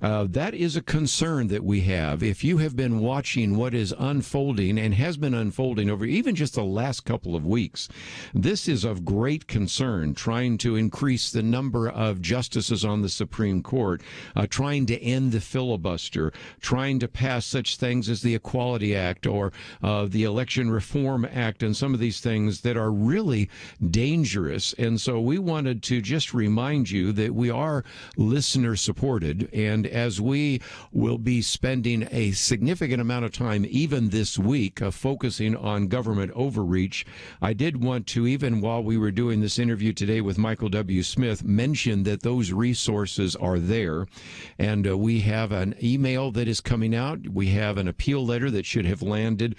That is a concern that we have. If you have been watching what is unfolding and has been unfolding over even just the last couple of weeks, this is of great concern, trying to increase the number of justices on the Supreme Court, trying to end the filibuster, trying to pass such things as the Equality Act or the Election Reform Act, and some of these things that are really dangerous. And so we wanted to just remind you that we are listener supported, and as we will be spending a significant amount of time even this week focusing on government overreach, I did want to, even while we were doing this interview today with Michael W. Smith, mention that those resources are there. And we have an email that is coming out. We have an appeal letter that should have landed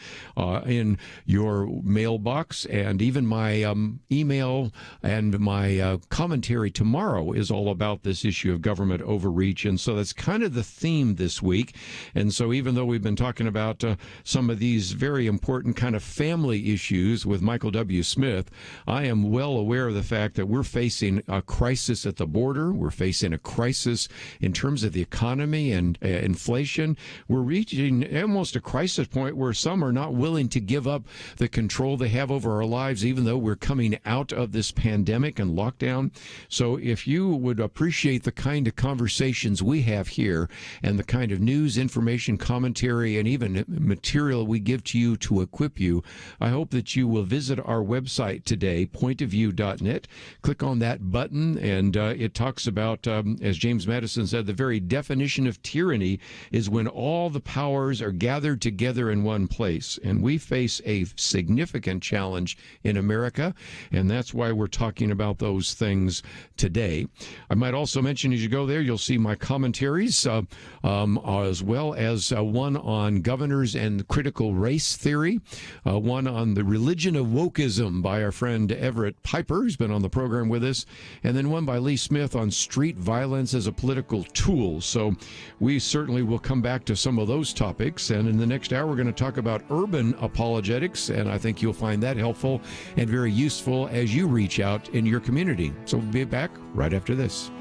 in your mailbox. And even my email and my commentary tomorrow is all about this issue of government overreach. And so that's kind of the theme this week. And so even though we've been talking about some of these very important kind of family issues with Michael W. Smith, I am well aware of the fact that we're facing a crisis at the border. We're facing a crisis in terms of the economy and inflation. We're reaching almost a crisis point where some are not willing to give up the control they have over our lives, even though we're coming out of this pandemic and lockdown. So if you would appreciate the kind of conversations we have here and the kind of news, information, commentary, and even material we give to you to equip you, I hope that you will visit our website today, pointofview.net. Click on that button, and it talks about, as James Madison said, the very definition of tyranny is when all the powers are gathered together in one place. And we face a significant challenge in America, and that's why we're talking about those things today. I might also mention, as you go there, you'll see my commentaries, as well as one on governors and critical race theory, one on the religion of wokeism by our friend Everett Piper, who's been on the program with us, and then one by Lee Smith on street violence as a political tool. So we certainly will come back to some of those topics, and in the next hour we're going to talk about urban apologetics, and I think you'll find that helpful and very useful as you reach out in your community. So we'll be back right after this.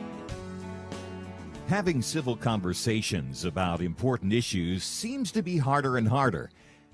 Having civil conversations about important issues seems to be harder and harder.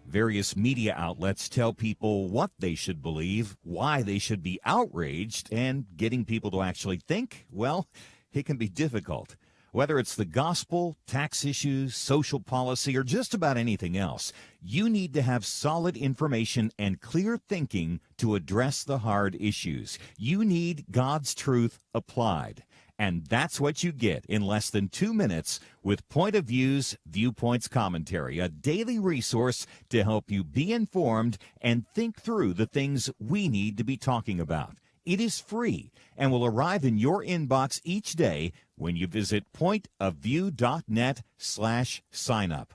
Various media outlets tell people what they should believe, why they should be outraged, and getting people to actually think, well, it can be difficult. Whether it's the gospel, tax issues, social policy, or just about anything else, you need to have solid information and clear thinking to address the hard issues. You need God's truth applied. And that's what you get in less than 2 minutes with Point of View's Viewpoints Commentary, a daily resource to help you be informed and think through the things we need to be talking about. It is free and will arrive in your inbox each day when you visit pointofview.net/signup.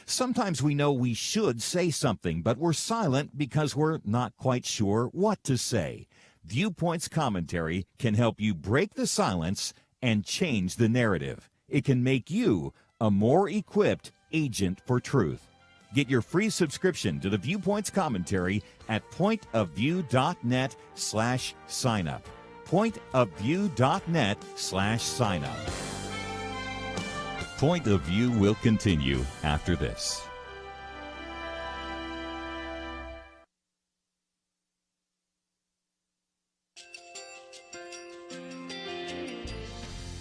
Sometimes we know we should say something, but we're silent because we're not quite sure what to say. Viewpoints Commentary can help you break the silence and change the narrative. It can make you a more equipped agent for truth. Get your free subscription to the Viewpoints Commentary at pointofview.net/signup. pointofview.net/signup. Point of View will continue after this.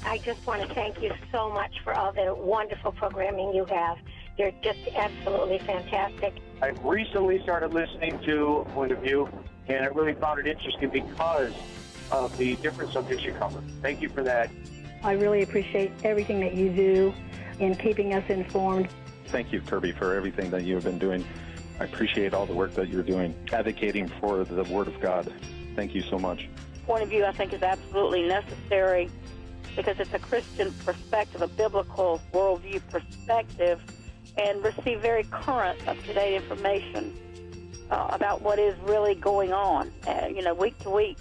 I just want to thank you so much for all the wonderful programming you have. You're just absolutely fantastic. I recently started listening to Point of View, and I really found it interesting because of the different subjects you cover. Thank you for that. I really appreciate everything that you do in keeping us informed. Thank you, Kerby, for everything that you have been doing. I appreciate all the work that you're doing, advocating for the Word of God. Thank you so much. Point of View, I think, is absolutely necessary because it's a Christian perspective, a biblical worldview perspective, and receive very current, up-to-date information about what is really going on, week to week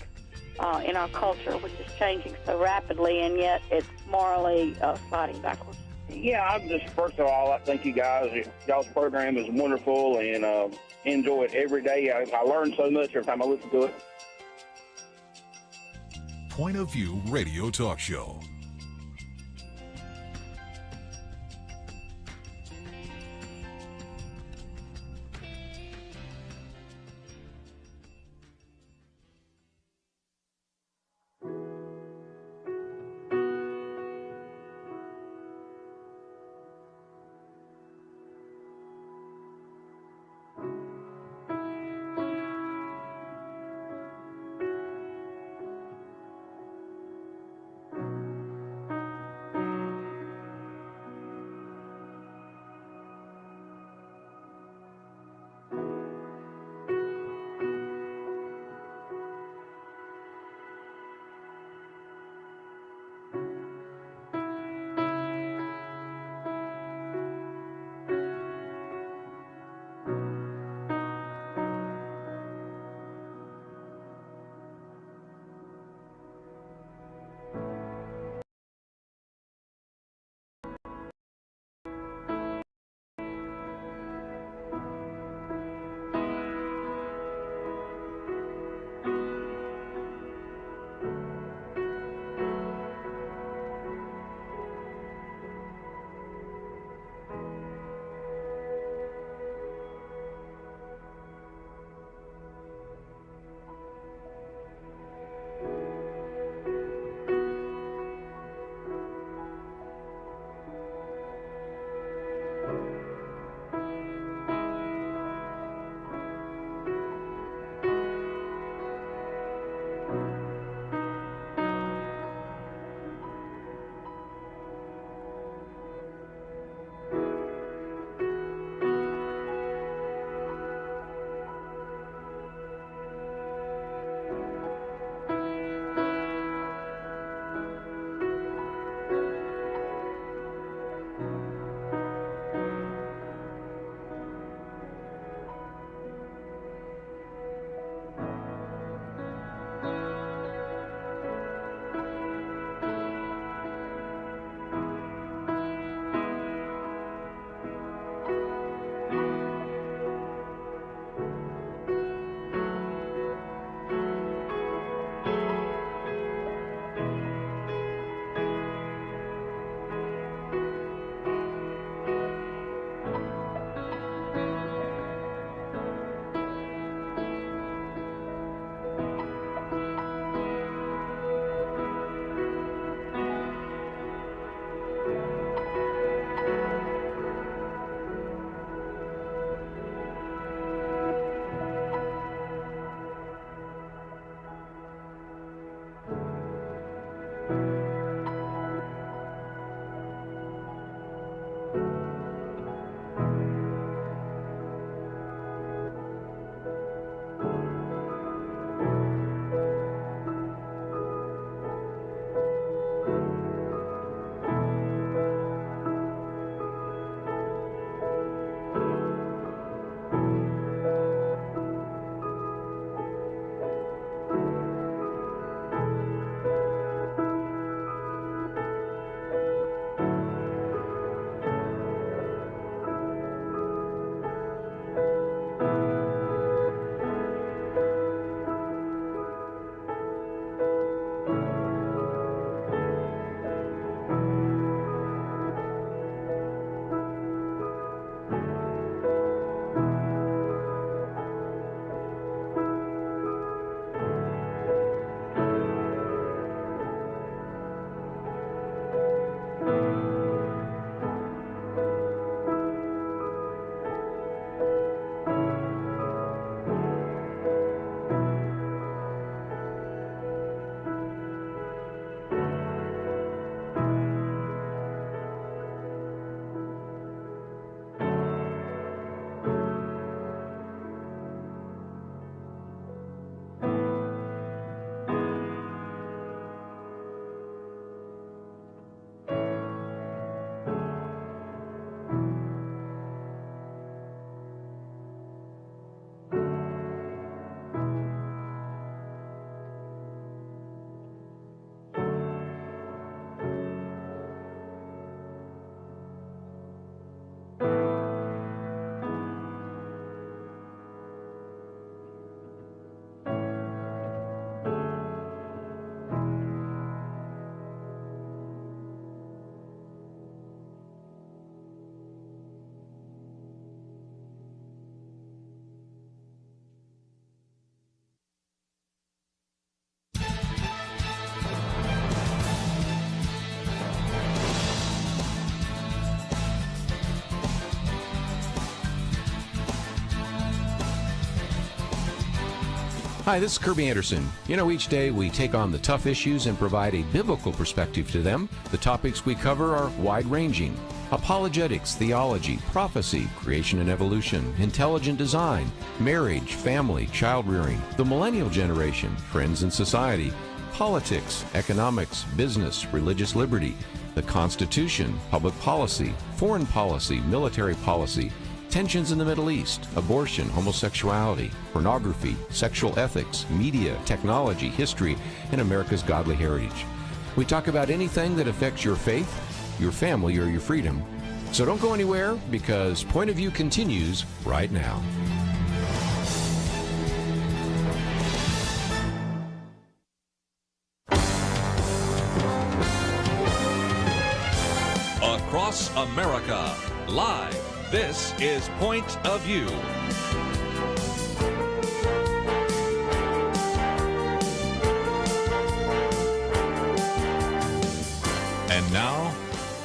in our culture, which is changing so rapidly, and yet it's morally sliding backwards. Yeah, I'm just, first of all, I thank you guys. Y'all's program is wonderful, and enjoy it every day. I learn so much every time I listen to it. Point of View Radio Talk Show. Hi, this is Kerby Anderson. You know, each day we take on the tough issues and provide a biblical perspective to them. The topics we cover are wide-ranging. Apologetics, theology, prophecy, creation and evolution, intelligent design, marriage, family, child-rearing, the millennial generation, trends in society, politics, economics, business, religious liberty, the Constitution, public policy, foreign policy, military policy, tensions in the Middle East, abortion, homosexuality, pornography, sexual ethics, media, technology, history, and America's godly heritage. We talk about anything that affects your faith, your family, or your freedom. So don't go anywhere, because Point of View continues right now. Across America, live. This is Point of View. And now,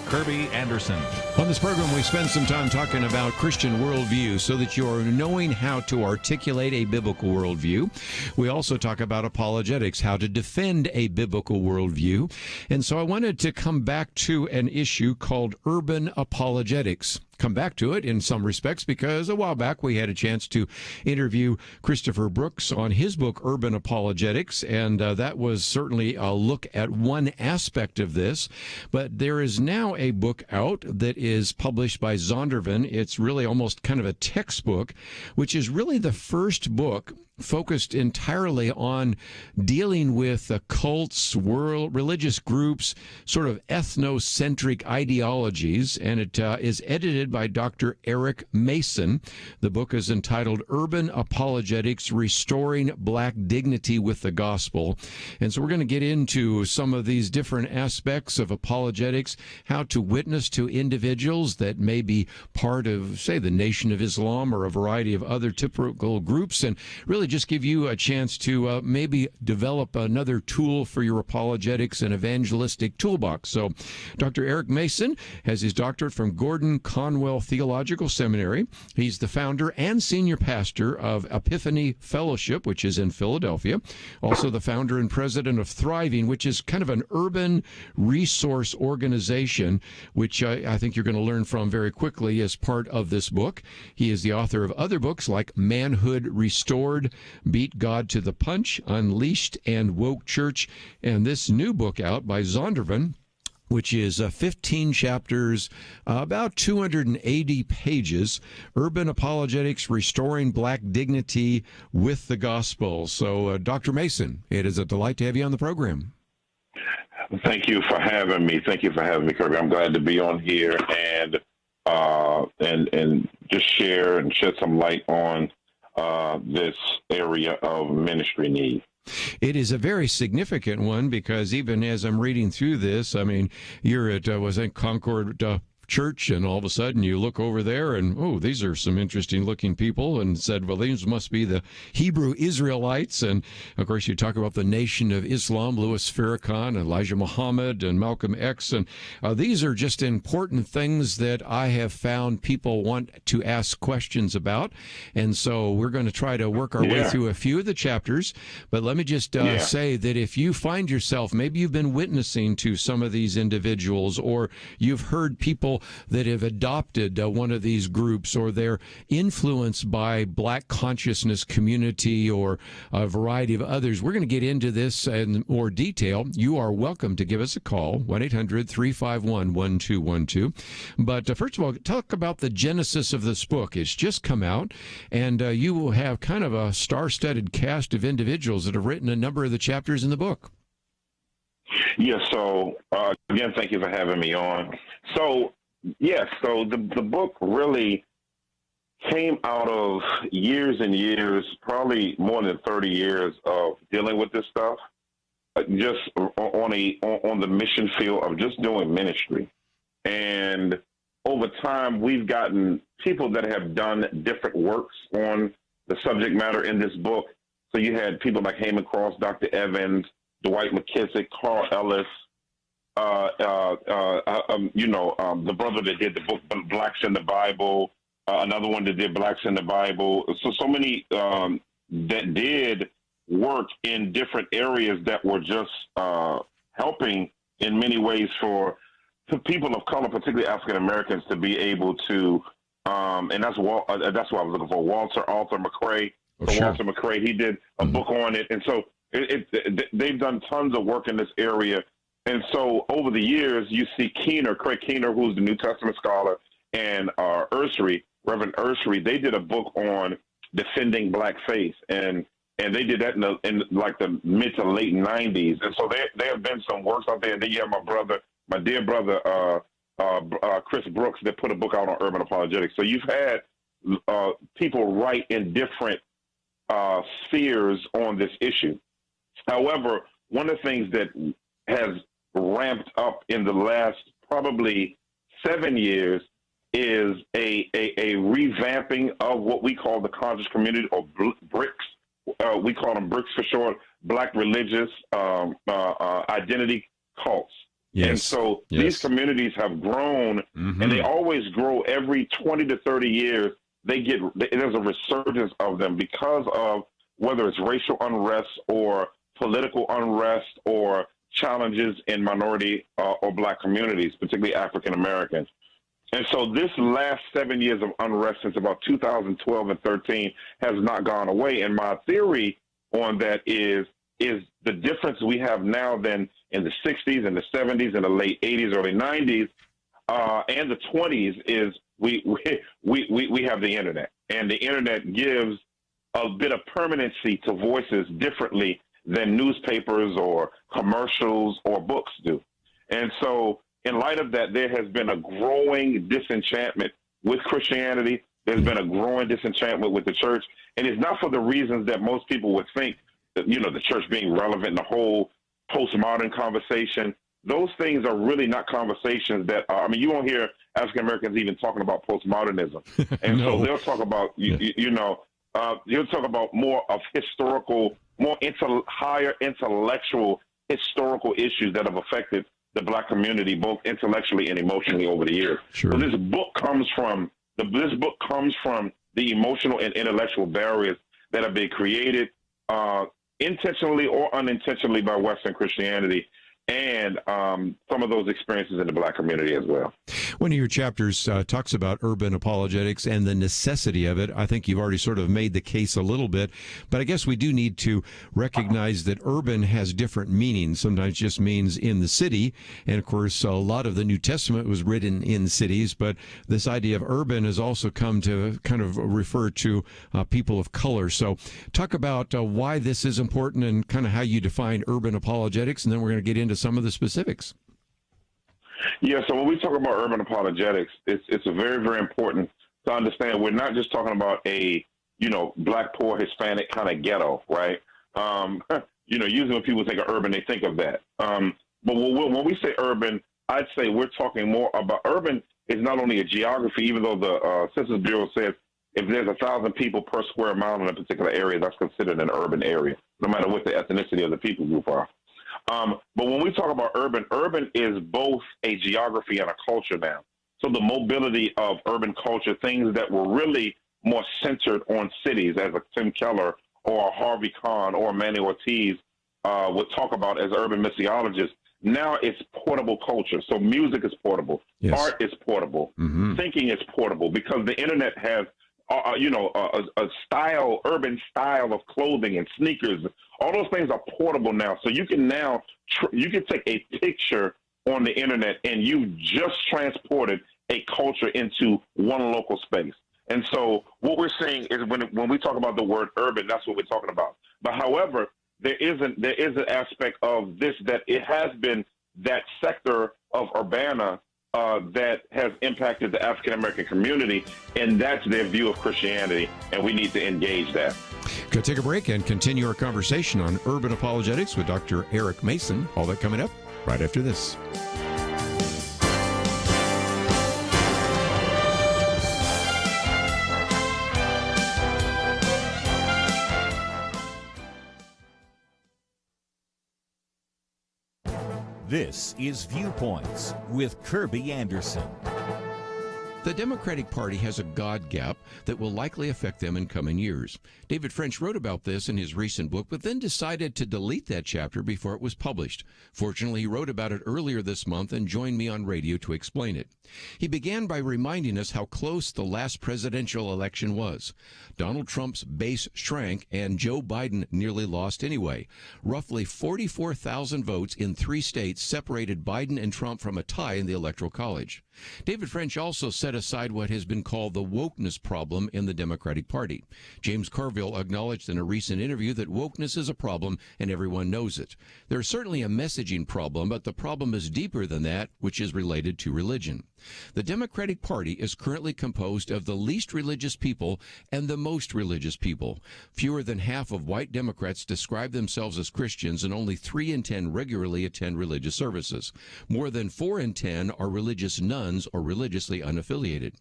Kerby Anderson. On this program, we spend some time talking about Christian worldview so that you're knowing how to articulate a biblical worldview. We also talk about apologetics, how to defend a biblical worldview. And so I wanted to come back to an issue called urban apologetics. Come back to it in some respects because a while back we had a chance to interview Christopher Brooks on his book Urban Apologetics, and that was certainly a look at one aspect of this. But there is now a book out that is published by Zondervan. It's really almost kind of a textbook, which is really the first book focused entirely on dealing with cults, religious groups, sort of ethnocentric ideologies, and it is edited by Dr. Eric Mason. The book is entitled Urban Apologetics, Restoring Black Dignity with the Gospel. And so we're going to get into some of these different aspects of apologetics, how to witness to individuals that may be part of, say, the Nation of Islam or a variety of other typical groups, and really just give you a chance to maybe develop another tool for your apologetics and evangelistic toolbox. So Dr. Eric Mason has his doctorate from Gordon Conwell Theological Seminary. He's the founder and senior pastor of Epiphany Fellowship, which is in Philadelphia. Also the founder and president of Thriving, which is kind of an urban resource organization, which I think you're going to learn from very quickly as part of this book. He is the author of other books like Manhood Restored, Beat God to the Punch, Unleashed, and Woke Church, and this new book out by Zondervan, which is 15 chapters, about 280 pages, Urban Apologetics, Restoring Black Dignity with the Gospel. So, Dr. Mason, it is a delight to have you on the program. Thank you for having me. Thank you for having me, Kerby. I'm glad to be on here and just share and shed some light on this area of ministry need. It is a very significant one because even as I'm reading through this, I mean, you're at, was it Concord Church, and all of a sudden you look over there and, oh, these are some interesting looking people, and said, well, these must be the Hebrew Israelites. And of course you talk about the Nation of Islam, Louis Farrakhan, Elijah Muhammad, and Malcolm X, and these are just important things that I have found people want to ask questions about, and so we're going to try to work our way through a few of the chapters. But let me just say that if you find yourself, maybe you've been witnessing to some of these individuals, or you've heard people that have adopted one of these groups, or they're influenced by Black consciousness community or a variety of others. We're going to get into this in more detail. You are welcome to give us a call, 1-800-351-1212. But first of all, talk about the genesis of this book. It's just come out, and you will have kind of a star-studded cast of individuals that have written a number of the chapters in the book. Yes, so again, thank you for having me on. So the book really came out of years and years, probably more than 30 years of dealing with this stuff, just on the mission field of just doing ministry. And over time, we've gotten people that have done different works on the subject matter in this book. So you had people like Heyman Cross, Dr. Evans, Dwight McKissick, Carl Ellis, the brother that did the book Blacks in the Bible, another one that did Blacks in the Bible. So many that did work in different areas that were just helping in many ways for people of color, particularly African Americans, to be able to, and that's what I was looking for. Arthur McCray. Walter McCray, he did a book on it, and so they've done tons of work in this area. And so over the years, you see Craig Keener, who's the New Testament scholar, and Reverend Ursary, they did a book on defending black faith, and they did that in like the mid to late 90s. And so there have been some works out there. And then you have my dear brother, Chris Brooks, that put a book out on urban apologetics. So you've had people write in different spheres on this issue. However, one of the things that has ramped up in the last probably 7 years is a revamping of what we call the conscious community, or BRICS. We call them BRICS for short, Black Religious Identity Cults. Yes. And so these communities have grown, and they always grow every 20 to 30 years. There's a resurgence of them because of whether it's racial unrest or political unrest or challenges in minority or black communities, particularly African Americans. And so this last 7 years of unrest since about 2012 and 13 has not gone away. And my theory on that is the difference we have now than in the 60s and the 70s and the late 80s, early 90s, and the 20s is we have the internet, and the internet gives a bit of permanency to voices differently than newspapers or commercials or books do. And so in light of that, there has been a growing disenchantment with Christianity. There's been a growing disenchantment with the church. And it's not for the reasons that most people would think, that, the church being relevant in the whole postmodern conversation. Those things are really not conversations that you won't hear African Americans even talking about postmodernism. And so they'll talk about, you'll talk about more of historical, higher intellectual historical issues that have affected the black community, both intellectually and emotionally over the years. Sure. So this book comes from the emotional and intellectual barriers that have been created intentionally or unintentionally by Western Christianity, and some of those experiences in the black community as well. One of your chapters talks about urban apologetics and the necessity of it. I think you've already sort of made the case a little bit, but I guess we do need to recognize that urban has different meanings. Sometimes it just means in the city, and of course a lot of the New Testament was written in cities, but this idea of urban has also come to kind of refer to people of color. So talk about why this is important and kind of how you define urban apologetics, and then we're going to get into some of the specifics. Yeah, so when we talk about urban apologetics, it's very, very important to understand we're not just talking about a, black, poor, Hispanic kind of ghetto, right? Usually when people think of urban, they think of that. But when we say urban, I'd say we're talking more about urban is not only a geography, even though the Census Bureau says if there's 1,000 people per square mile in a particular area, that's considered an urban area, no matter what the ethnicity of the people group are. But when we talk about urban is both a geography and a culture now. So the mobility of urban culture, things that were really more centered on cities, as a Tim Keller or a Harvey Kahn or Manny Ortiz would talk about as urban missiologists, now it's portable culture. So music is portable. Yes. Art is portable. Mm-hmm. Thinking is portable because the internet has a style, urban style of clothing and sneakers. All those things are portable now. So you can now, you can take a picture on the internet and you just transported a culture into one local space. And so what we're saying is when we talk about the word urban, that's what we're talking about. But however, there is an aspect of this that it has been that sector of Urbana that has impacted the African-American community, and that's their view of Christianity, and we need to engage that. Going to take a break and continue our conversation on urban apologetics with Dr. Eric Mason. All that coming up right after this. This is Viewpoints with Kerby Anderson. The Democratic Party has a God gap that will likely affect them in coming years. David French wrote about this in his recent book, but then decided to delete that chapter before it was published. Fortunately, he wrote about it earlier this month and joined me on radio to explain it. He began by reminding us how close the last presidential election was. Donald Trump's base shrank, and Joe Biden nearly lost anyway. Roughly 44,000 votes in 3 states separated Biden and Trump from a tie in the Electoral College. David French also set aside what has been called the wokeness problem in the Democratic Party. James Carville acknowledged in a recent interview that wokeness is a problem and everyone knows it. There's certainly a messaging problem, but the problem is deeper than that, which is related to religion. The Democratic Party is currently composed of the least religious people and the most religious people. Fewer than half of white Democrats describe themselves as Christians, and only 3 in 10 regularly attend religious services. More than 4 in 10 are religious nuns or religiously unaffiliated.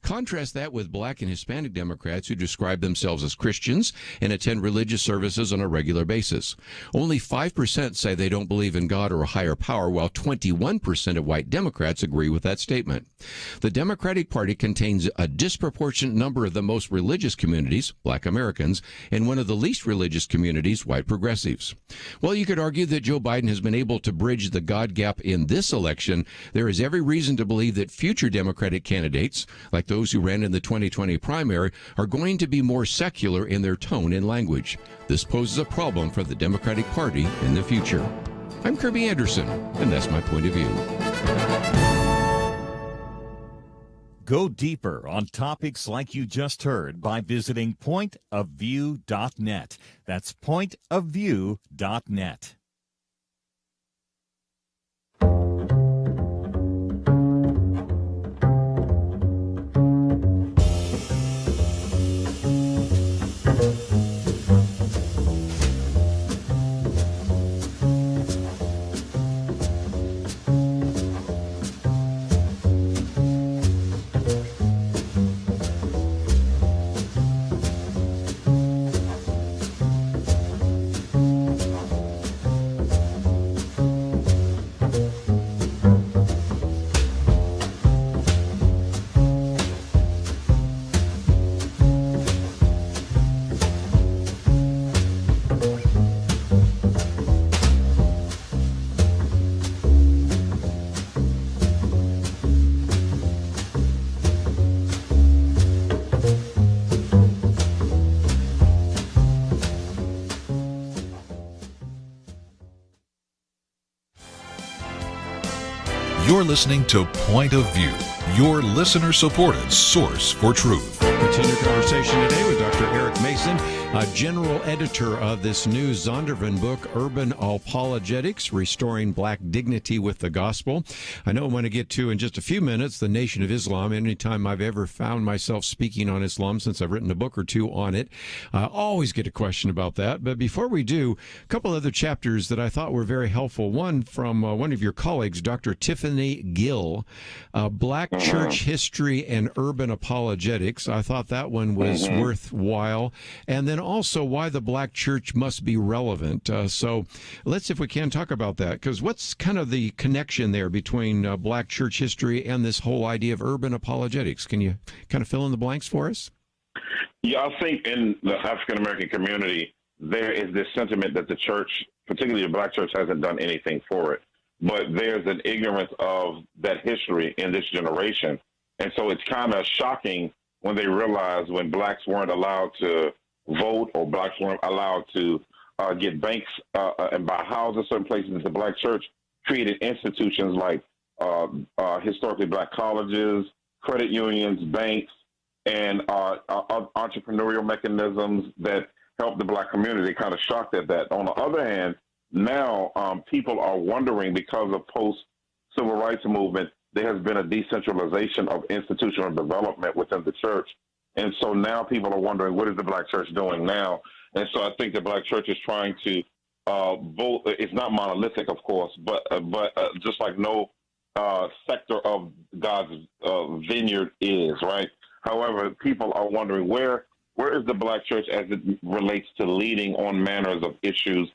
Contrast that with black and Hispanic Democrats who describe themselves as Christians and attend religious services on a regular basis. Only 5% say they don't believe in God or a higher power, while 21% of white Democrats agree with that statement. The Democratic Party contains a disproportionate number of the most religious communities, black Americans, and one of the least religious communities, white progressives. Well, you could argue that Joe Biden has been able to bridge the God gap in this election. There is every reason to believe that future Democratic candidates, like those who ran in the 2020 primary, are going to be more secular in their tone and language. This poses a problem for the Democratic Party in the future. I'm Kerby Anderson, and that's my point of view. Go deeper on topics like you just heard by visiting pointofview.net. That's pointofview.net. You're listening to Point of View, your listener-supported source for truth. Continue conversation today with Dr. Eric Mason, general editor of this new Zondervan book, Urban Apologetics, Restoring Black Dignity with the Gospel. I know I want to get to, in just a few minutes, the Nation of Islam. Anytime I've ever found myself speaking on Islam since I've written a book or two on it, I always get a question about that. But before we do, a couple other chapters that I thought were very helpful. One from one of your colleagues, Dr. Tiffany Gill, Black Church History and Urban Apologetics. I thought that one was worthwhile. And then also why the black church must be relevant. So let's, if we can, talk about that, because what's kind of the connection there between black church history and this whole idea of urban apologetics? Can you kind of fill in the blanks for us? Yeah, I think in the African-American community, there is this sentiment that the church, particularly the black church, hasn't done anything for it. But there's an ignorance of that history in this generation. And so it's kind of shocking when they realize when blacks weren't allowed to vote or blacks weren't allowed to get banks and buy houses, certain places, that the black church created institutions like historically black colleges, credit unions, banks, and entrepreneurial mechanisms that help the black community. Kind of shocked at that. On the other hand, now people are wondering, because of post-civil rights movement, there has been a decentralization of institutional development within the church. And so now people are wondering, what is the black church doing now? And so I think the black church is trying to both, it's not monolithic, of course, but just like no sector of God's vineyard is, right? However, people are wondering, where is the black church as it relates to leading on manners of issues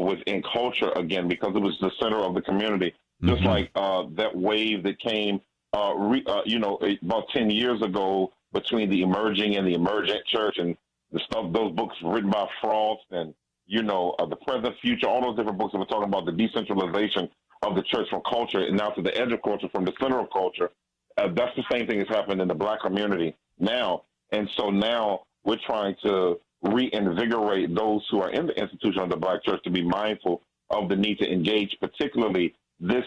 within culture again, because it was the center of the community. Just like that wave that came about 10 years ago between the emerging and the emergent church and the stuff, those books written by Frost and, the present, future, all those different books that were talking about the decentralization of the church from culture and now to the edge of culture, from the center of culture. That's the same thing that's happened in the Black community now. And so now we're trying to reinvigorate those who are in the institution of the Black church to be mindful of the need to engage, particularly the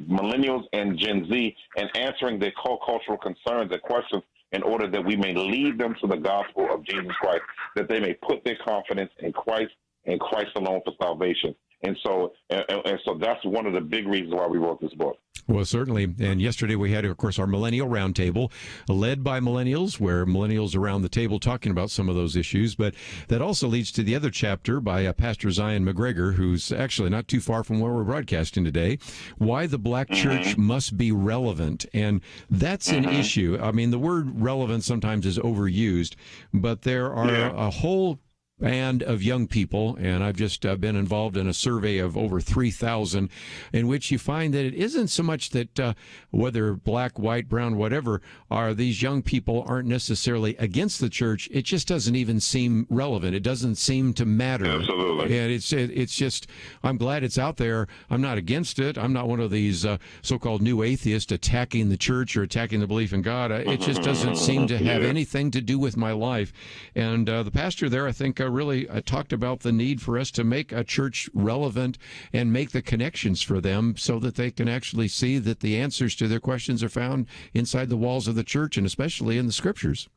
millennials and Gen Z, and answering their cultural concerns and questions in order that we may lead them to the gospel of Jesus Christ, that they may put their confidence in Christ and Christ alone for salvation. And so that's one of the big reasons why we wrote this book. Well, certainly. And yesterday we had, of course, our Millennial Roundtable, led by millennials, where millennials around the table talking about some of those issues. But that also leads to the other chapter by Pastor Zion McGregor, who's actually not too far from where we're broadcasting today, Why the Black Church Must Be Relevant. And that's an issue. I mean, the word relevant sometimes is overused, but there are a whole band of young people, and I've just been involved in a survey of over 3,000, in which you find that it isn't so much that whether black, white, brown, whatever, are these young people aren't necessarily against the church. It just doesn't even seem relevant. It doesn't seem to matter. Absolutely. And it's just, I'm glad it's out there. I'm not against it. I'm not one of these so-called new atheists attacking the church or attacking the belief in God. It just doesn't seem to have anything to do with my life. And the pastor there, I think, really talked about the need for us to make a church relevant and make the connections for them so that they can actually see that the answers to their questions are found inside the walls of the church and especially in the scriptures.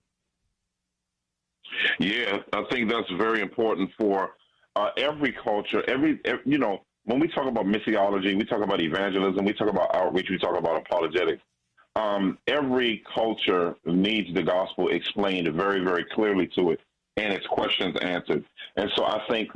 Yeah, I think that's very important for every culture. When we talk about missiology, we talk about evangelism, we talk about outreach, we talk about apologetics. Every culture needs the gospel explained very, very clearly to it, and its questions answered. And so I think,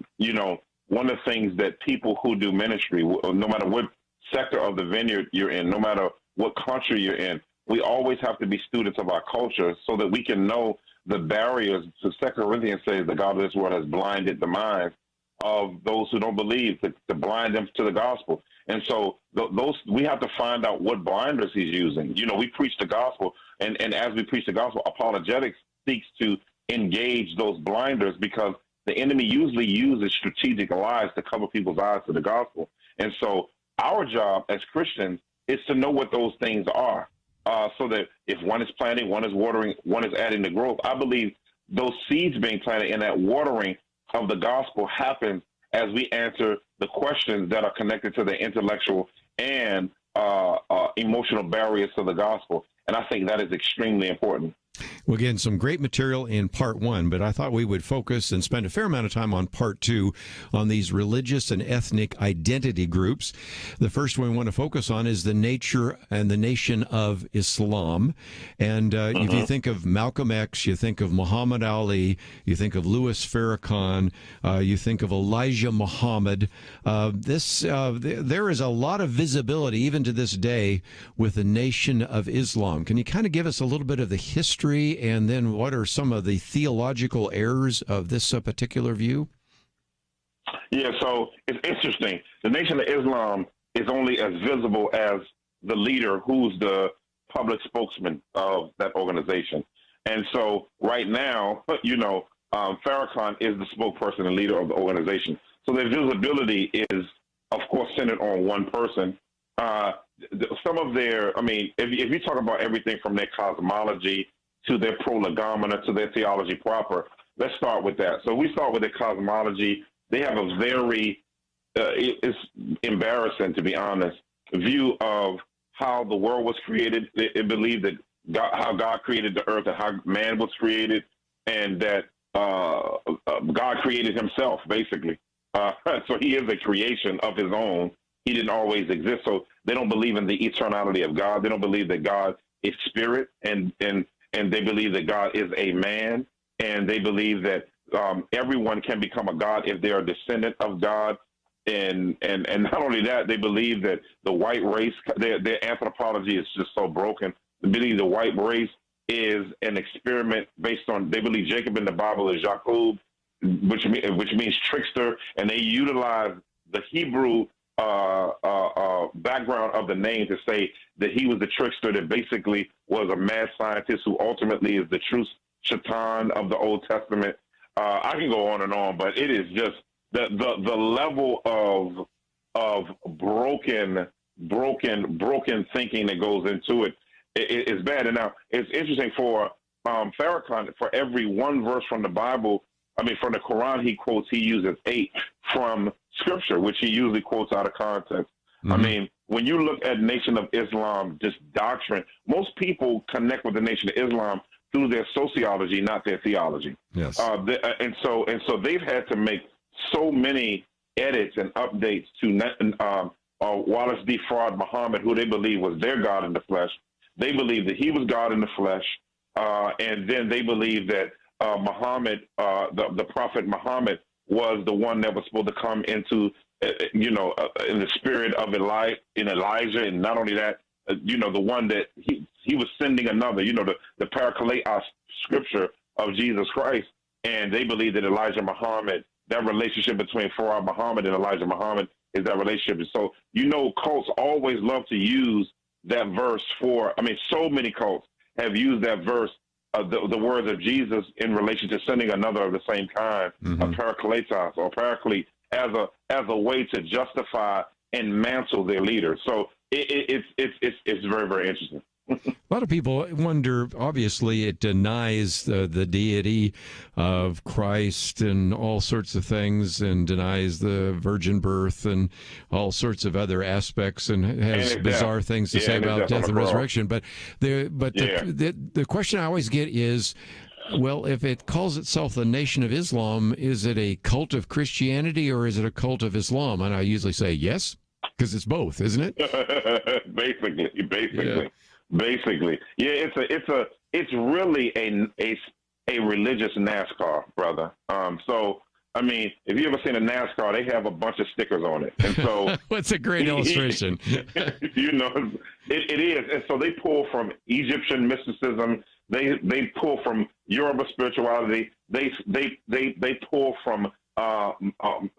one of the things that people who do ministry, no matter what sector of the vineyard you're in, no matter what country you're in, we always have to be students of our culture so that we can know the barriers. So 2 Corinthians says the God of this world has blinded the minds of those who don't believe, to blind them to the gospel. And so those we have to find out what blinders he's using. We preach the gospel, and as we preach the gospel, apologetics seeks to engage those blinders, because the enemy usually uses strategic lies to cover people's eyes to the gospel. And so our job as Christians is to know what those things are, so that if one is planting, one is watering, one is adding to growth. I believe those seeds being planted in that watering of the gospel happens as we answer the questions that are connected to the intellectual and emotional barriers to the gospel. And I think that is extremely important. Well, again, some great material in part one, but I thought we would focus and spend a fair amount of time on part two on these religious and ethnic identity groups. The first one we want to focus on is the nature and the nation of Islam. And if you think of Malcolm X, you think of Muhammad Ali, you think of Louis Farrakhan, you think of Elijah Muhammad. There is a lot of visibility, even to this day, with the nation of Islam. Can you kind of give us a little bit of the history, and then what are some of the theological errors of this particular view? Yeah, so it's interesting. The Nation of Islam is only as visible as the leader, who's the public spokesman of that organization. And so right now, Farrakhan is the spokesperson and leader of the organization. So their visibility is, of course, centered on one person. Some of their, if you talk about everything from their cosmology to their prolegomena, to their theology proper. Let's start with that. So we start with their cosmology. They have a very, it's embarrassing, to be honest, view of how the world was created. They believe that how God created the earth and how man was created, and that God created himself, basically. So he is a creation of his own. He didn't always exist. So they don't believe in the eternality of God. They don't believe that God is spirit, and they believe that God is a man, and they believe that everyone can become a god if they're a descendant of God. And not only that, they believe that the white race, their anthropology is just so broken. They believe the white race is an experiment based on, they believe Jacob in the Bible is Jacob, which means trickster, and they utilize the Hebrew background of the name to say that he was the trickster that basically was a mad scientist who ultimately is the true Shaitan of the Old Testament. I can go on and on, but it is just the level of broken thinking that goes into it is bad. And now it's interesting for Farrakhan, for every one verse from the Bible, from the Quran he uses 8 from Scripture, which he usually quotes out of context. Mm-hmm. When you look at Nation of Islam, this doctrine, most people connect with the Nation of Islam through their sociology, not their theology. Yes. And so they've had to make so many edits and updates to Wallace D. Fard Muhammad, who they believe was their God in the flesh. They believe that he was God in the flesh, and then they believe that Muhammad, the Prophet Muhammad, was the one that was supposed to come into, in the spirit of Elijah, and not only that, the one that he was sending another, the Parakletos scripture of Jesus Christ, and they believe that Elijah Muhammad, that relationship between Farad Muhammad and Elijah Muhammad is that relationship. So, cults always love to use that verse so many cults have used that verse, the words of Jesus in relation to sending another of the same kind, a Parakletos or Paraclete, as a way to justify and mantle their leaders. So it's very, very interesting. A lot of people wonder, obviously, it denies the deity of Christ and all sorts of things, and denies the virgin birth and all sorts of other aspects, and has bizarre things to say about death and resurrection. But the question I always get is, well, if it calls itself the Nation of Islam, is it a cult of Christianity or is it a cult of Islam? And I usually say yes, because it's both, isn't it? Basically, it's really a religious NASCAR, brother. If you ever seen a NASCAR, they have a bunch of stickers on it, and so that's a great illustration. It is, and so they pull from Egyptian mysticism. They pull from Yoruba spirituality. They pull from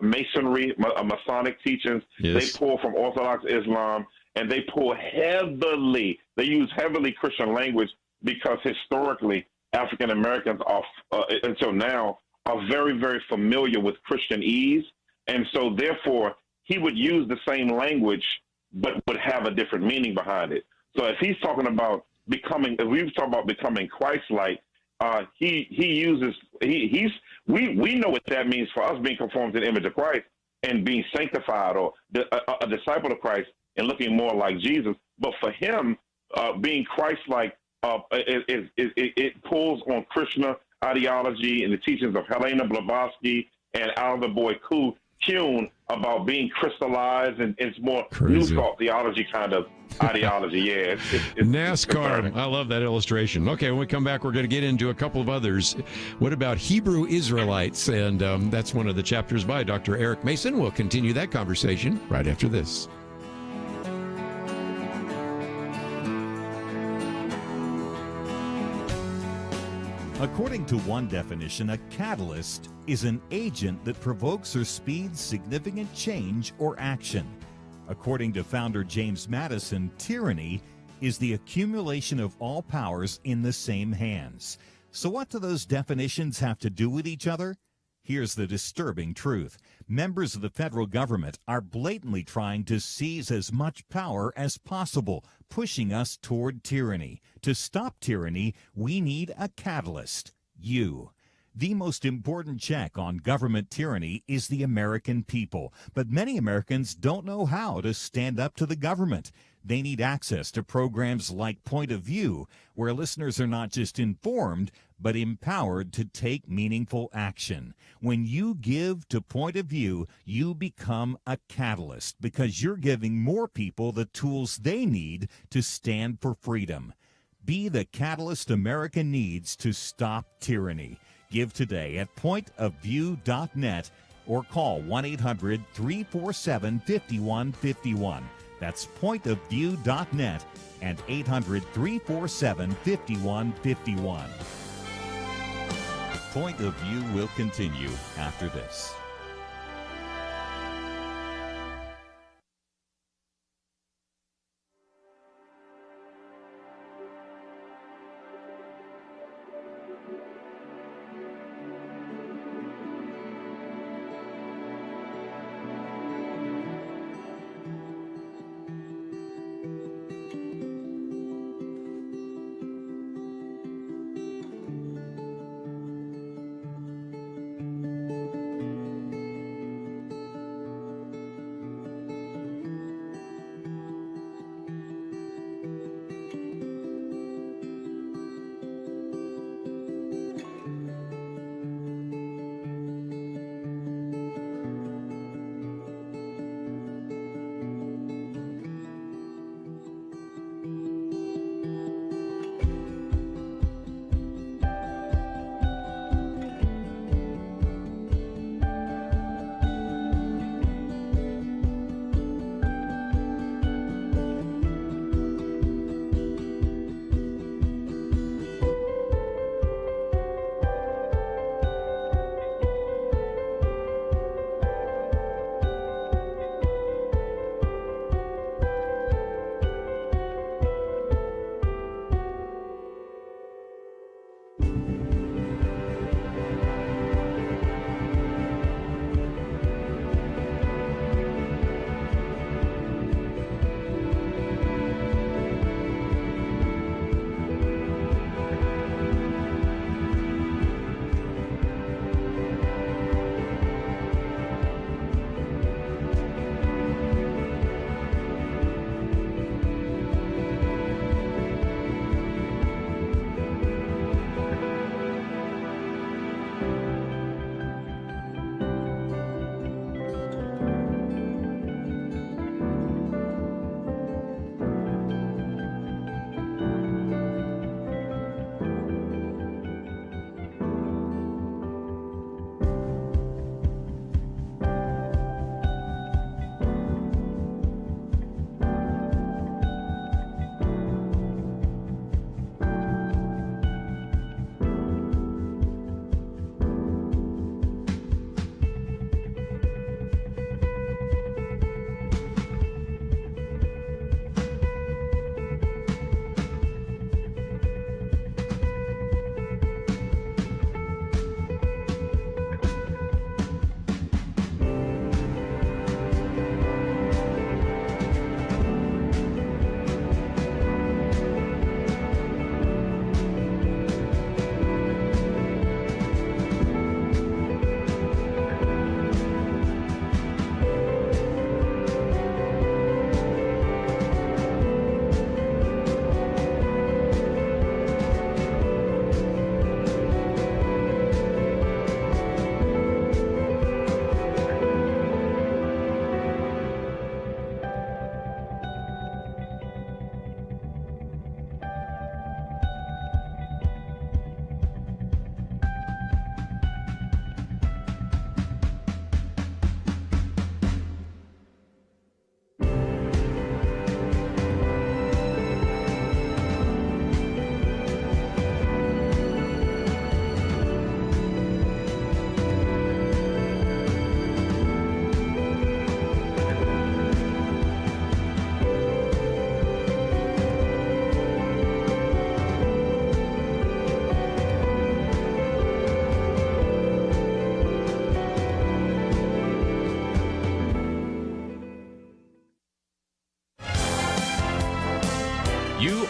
Masonry, Masonic teachings. Yes. They pull from Orthodox Islam. And they pull heavily, they use heavily Christian language because historically African Americans are, until now, are very, very familiar with Christianese. And so therefore, he would use the same language, but would have a different meaning behind it. So if he's talking about if we talk about becoming Christ-like, we know what that means for us, being conformed to the image of Christ and being sanctified, or a disciple of Christ, and looking more like Jesus. But for him, being Christ-like, it pulls on Krishna ideology and the teachings of Helena Blavatsky and Albert Boyd Kuhn about being crystallized, and it's more New Thought theology kind of ideology. Yeah, it's NASCAR. I love that illustration. Okay, when we come back, we're going to get into a couple of others. What about Hebrew Israelites? And that's one of the chapters by Dr. Eric Mason. We'll continue that conversation right after this. According to one definition, a catalyst is an agent that provokes or speeds significant change or action. According to founder James Madison, tyranny is the accumulation of all powers in the same hands. So what do those definitions have to do with each other? Here's the disturbing truth. Members of the federal government are blatantly trying to seize as much power as possible, pushing us toward tyranny. To stop tyranny, we need a catalyst. You. The most important check on government tyranny is the American people. But many Americans don't know how to stand up to the government. They need access to programs like Point of View, where listeners are not just informed, but empowered to take meaningful action. When you give to Point of View, you become a catalyst because you're giving more people the tools they need to stand for freedom. Be the catalyst America needs to stop tyranny. Give today at pointofview.net or call 1-800-347-5151. That's pointofview.net and 800-347-5151. Point of View will continue after this.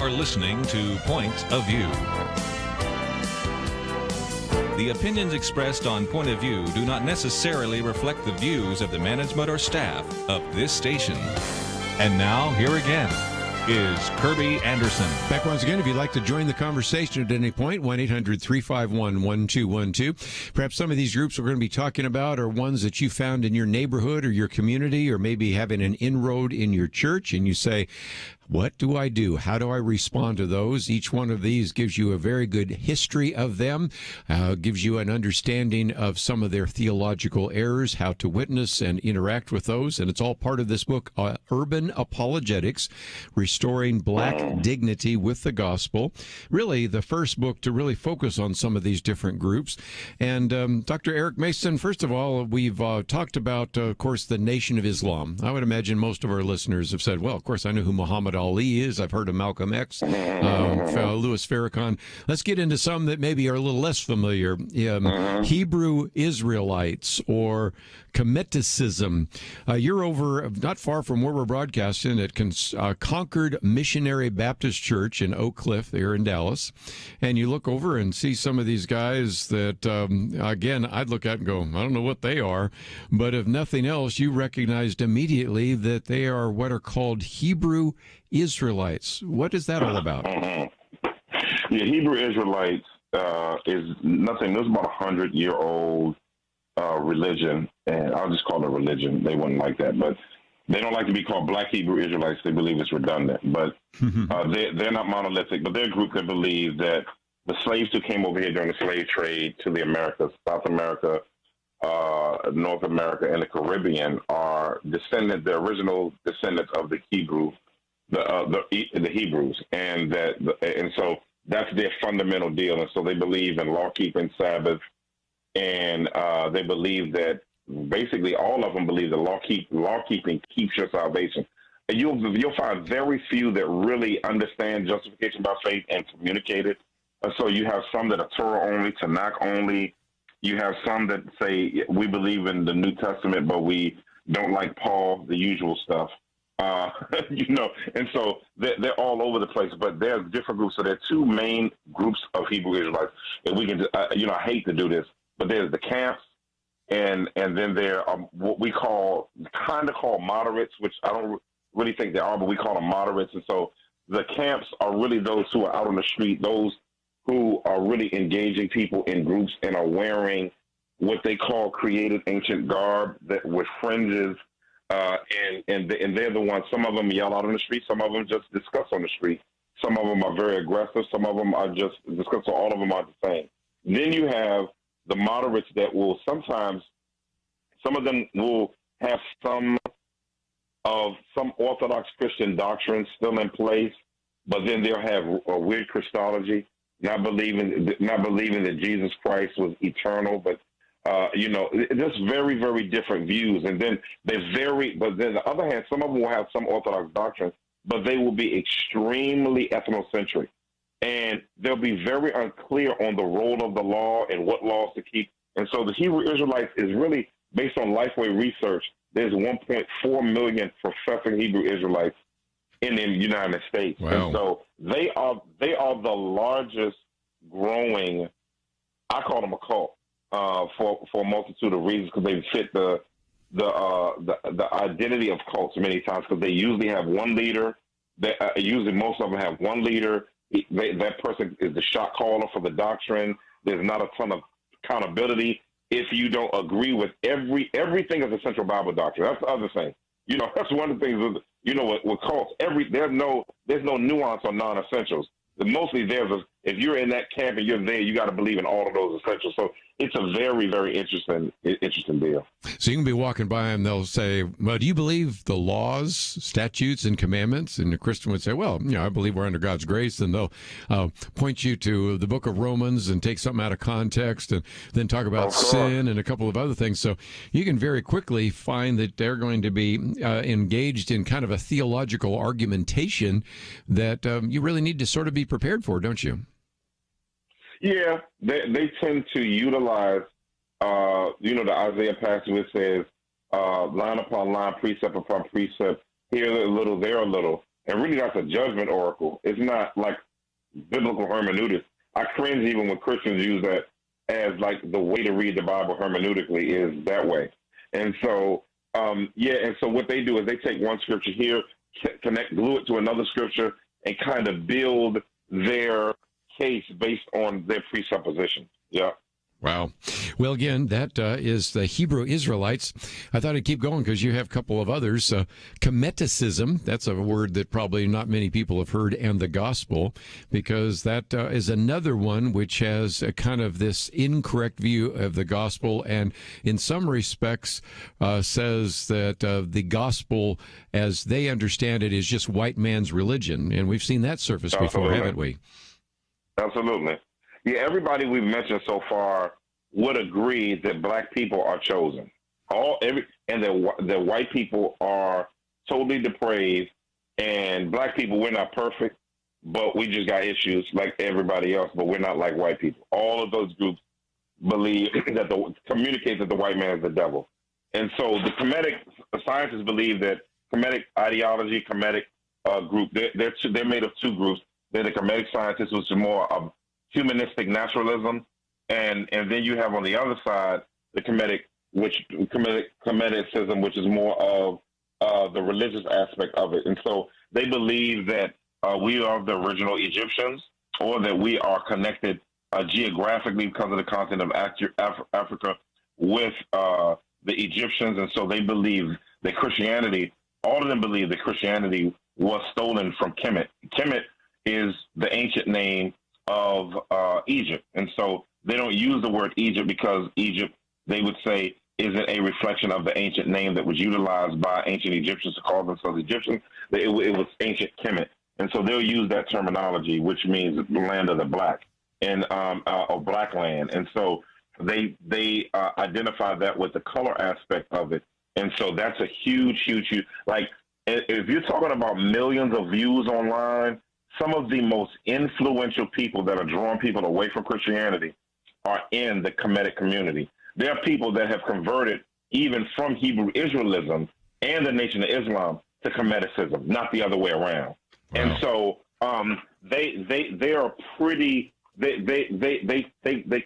are listening to Point of View. The opinions expressed on Point of View do not necessarily reflect the views of the management or staff of this station. And now, here again is Kerby Anderson. Back once again, if you'd like to join the conversation at any point, 1-800-351-1212. Perhaps some of these groups we're going to be talking about are ones that you found in your neighborhood or your community, or maybe having an inroad in your church, and you say, what do I do? How do I respond to those? Each one of these gives you a very good history of them, gives you an understanding of some of their theological errors, how to witness and interact with those. And it's all part of this book, Urban Apologetics, Restoring Black Dignity with the Gospel. Really, the first book to really focus on some of these different groups. And Dr. Eric Mason, first of all, we've talked about, of course, the Nation of Islam. I would imagine most of our listeners have said, well, of course, I know who Muhammad Ali is. I've heard of Malcolm X, Louis Farrakhan. Let's get into some that maybe are a little less familiar. Hebrew Israelites or Cometicism. You're over not far from where we're broadcasting at Concord Missionary Baptist Church in Oak Cliff there in Dallas. And you look over and see some of these guys that, again, I'd look at and go, I don't know what they are. But if nothing else, you recognized immediately that they are what are called Hebrew Israelites. What is that all about? Yeah, Hebrew Israelites is nothing. It's about 100-year-old religion, and I'll just call it a religion. They wouldn't like that, but they don't like to be called Black Hebrew Israelites. They believe it's redundant, but they're not monolithic. But they're a group that believe that the slaves who came over here during the slave trade to the Americas, South America, North America, and the Caribbean are the original descendants of the Hebrew. The Hebrews, and so that's their fundamental deal. And so they believe in law keeping, Sabbath, and they believe that basically all of them believe that law keeping keeps your salvation. And you'll find very few that really understand justification by faith and communicate it. So you have some that are Torah only, Tanakh only. You have some that say we believe in the New Testament, but we don't like Paul, the usual stuff. And so they're all over the place, but there are different groups. So there are two main groups of Hebrew Israelites. And we can, I hate to do this, but there's the camps, and then there are what we call moderates, which I don't really think they are, but we call them moderates. And so the camps are really those who are out on the street, those who are really engaging people in groups and are wearing what they call created ancient garb that with fringes. And they're the ones. Some of them yell out on the street. Some of them just discuss on the street. Some of them are very aggressive. Some of them are just discuss. So all of them are the same. Then you have the moderates that will sometimes. Some of them will have some Orthodox Christian doctrines still in place, but then they'll have a weird Christology, not believing that Jesus Christ was eternal, but. Just very, very different views. And then but then on the other hand, some of them will have some Orthodox doctrines, but they will be extremely ethnocentric. And they'll be very unclear on the role of the law and what laws to keep. And so the Hebrew Israelites is really based on Lifeway research. There's 1.4 million professing Hebrew Israelites in the United States. Wow. And so they are the largest growing, I call them a cult. For a multitude of reasons, because they fit the identity of cults many times, because they usually have one leader. Usually most of them have one leader. That person is the shot caller for the doctrine. There's not a ton of accountability. If you don't agree with everything is a central Bible doctrine. That's the other thing. That's one of the things with cults. There's no nuance on non-essentials. Mostly if you're in that camp and you're there, you got to believe in all of those essentials. So it's a very, very interesting deal. So you can be walking by and they'll say, well, do you believe the laws, statutes, and commandments? And the Christian would say, well, I believe we're under God's grace. And they'll point you to the book of Romans and take something out of context and then talk about sin and a couple of other things. So you can very quickly find that they're going to be engaged in kind of a theological argumentation that you really need to sort of be prepared for, don't you? Yeah, they tend to utilize, the Isaiah passage which says, line upon line, precept upon precept, here a little, there a little. and really that's a judgment oracle. It's not like biblical hermeneutics. I cringe even when Christians use that as like the way to read the Bible hermeneutically is that way. And so, and so what they do is they take one scripture here, glue it to another scripture, and kind of build their case based on their presuppositions. Yeah. Wow. Well, again, that is the Hebrew Israelites. I thought I'd keep going because you have a couple of others. Kemeticism, that's a word that probably not many people have heard, and the gospel, because that is another one which has a kind of this incorrect view of the gospel, and in some respects says that the gospel, as they understand it, is just white man's religion. And we've seen that surface before, haven't we? Absolutely. Yeah, everybody we've mentioned so far would agree that black people are chosen. And that white people are totally depraved, and black people, we're not perfect, but we just got issues like everybody else, but we're not like white people. All of those groups believe that communicate that the white man is the devil. And so the Kemetic scientists believe that Kemetic ideology, Kemetic group, they're made of two groups. They're the Kemetic scientists, which is more of humanistic naturalism, and then you have on the other side the Kemeticism, which is more of the religious aspect of it. And so they believe that we are the original Egyptians, or that we are connected geographically because of the continent of Africa with the Egyptians. And so they believe that Christianity, all of them believe that Christianity was stolen from Kemet. Kemet is the ancient name of Egypt. And so they don't use the word Egypt because Egypt, they would say, isn't a reflection of the ancient name that was utilized by ancient Egyptians to call themselves Egyptians. It was ancient Kemet. And so they'll use that terminology, which means the land of the black, and or black land. And so they identify that with the color aspect of it. And so that's a huge, like, if you're talking about millions of views online, some of the most influential people that are drawing people away from Christianity are in the Kemetic community. There are people that have converted even from Hebrew Israelism and the Nation of Islam to Kemeticism, not the other way around. Wow. And so they are pretty. They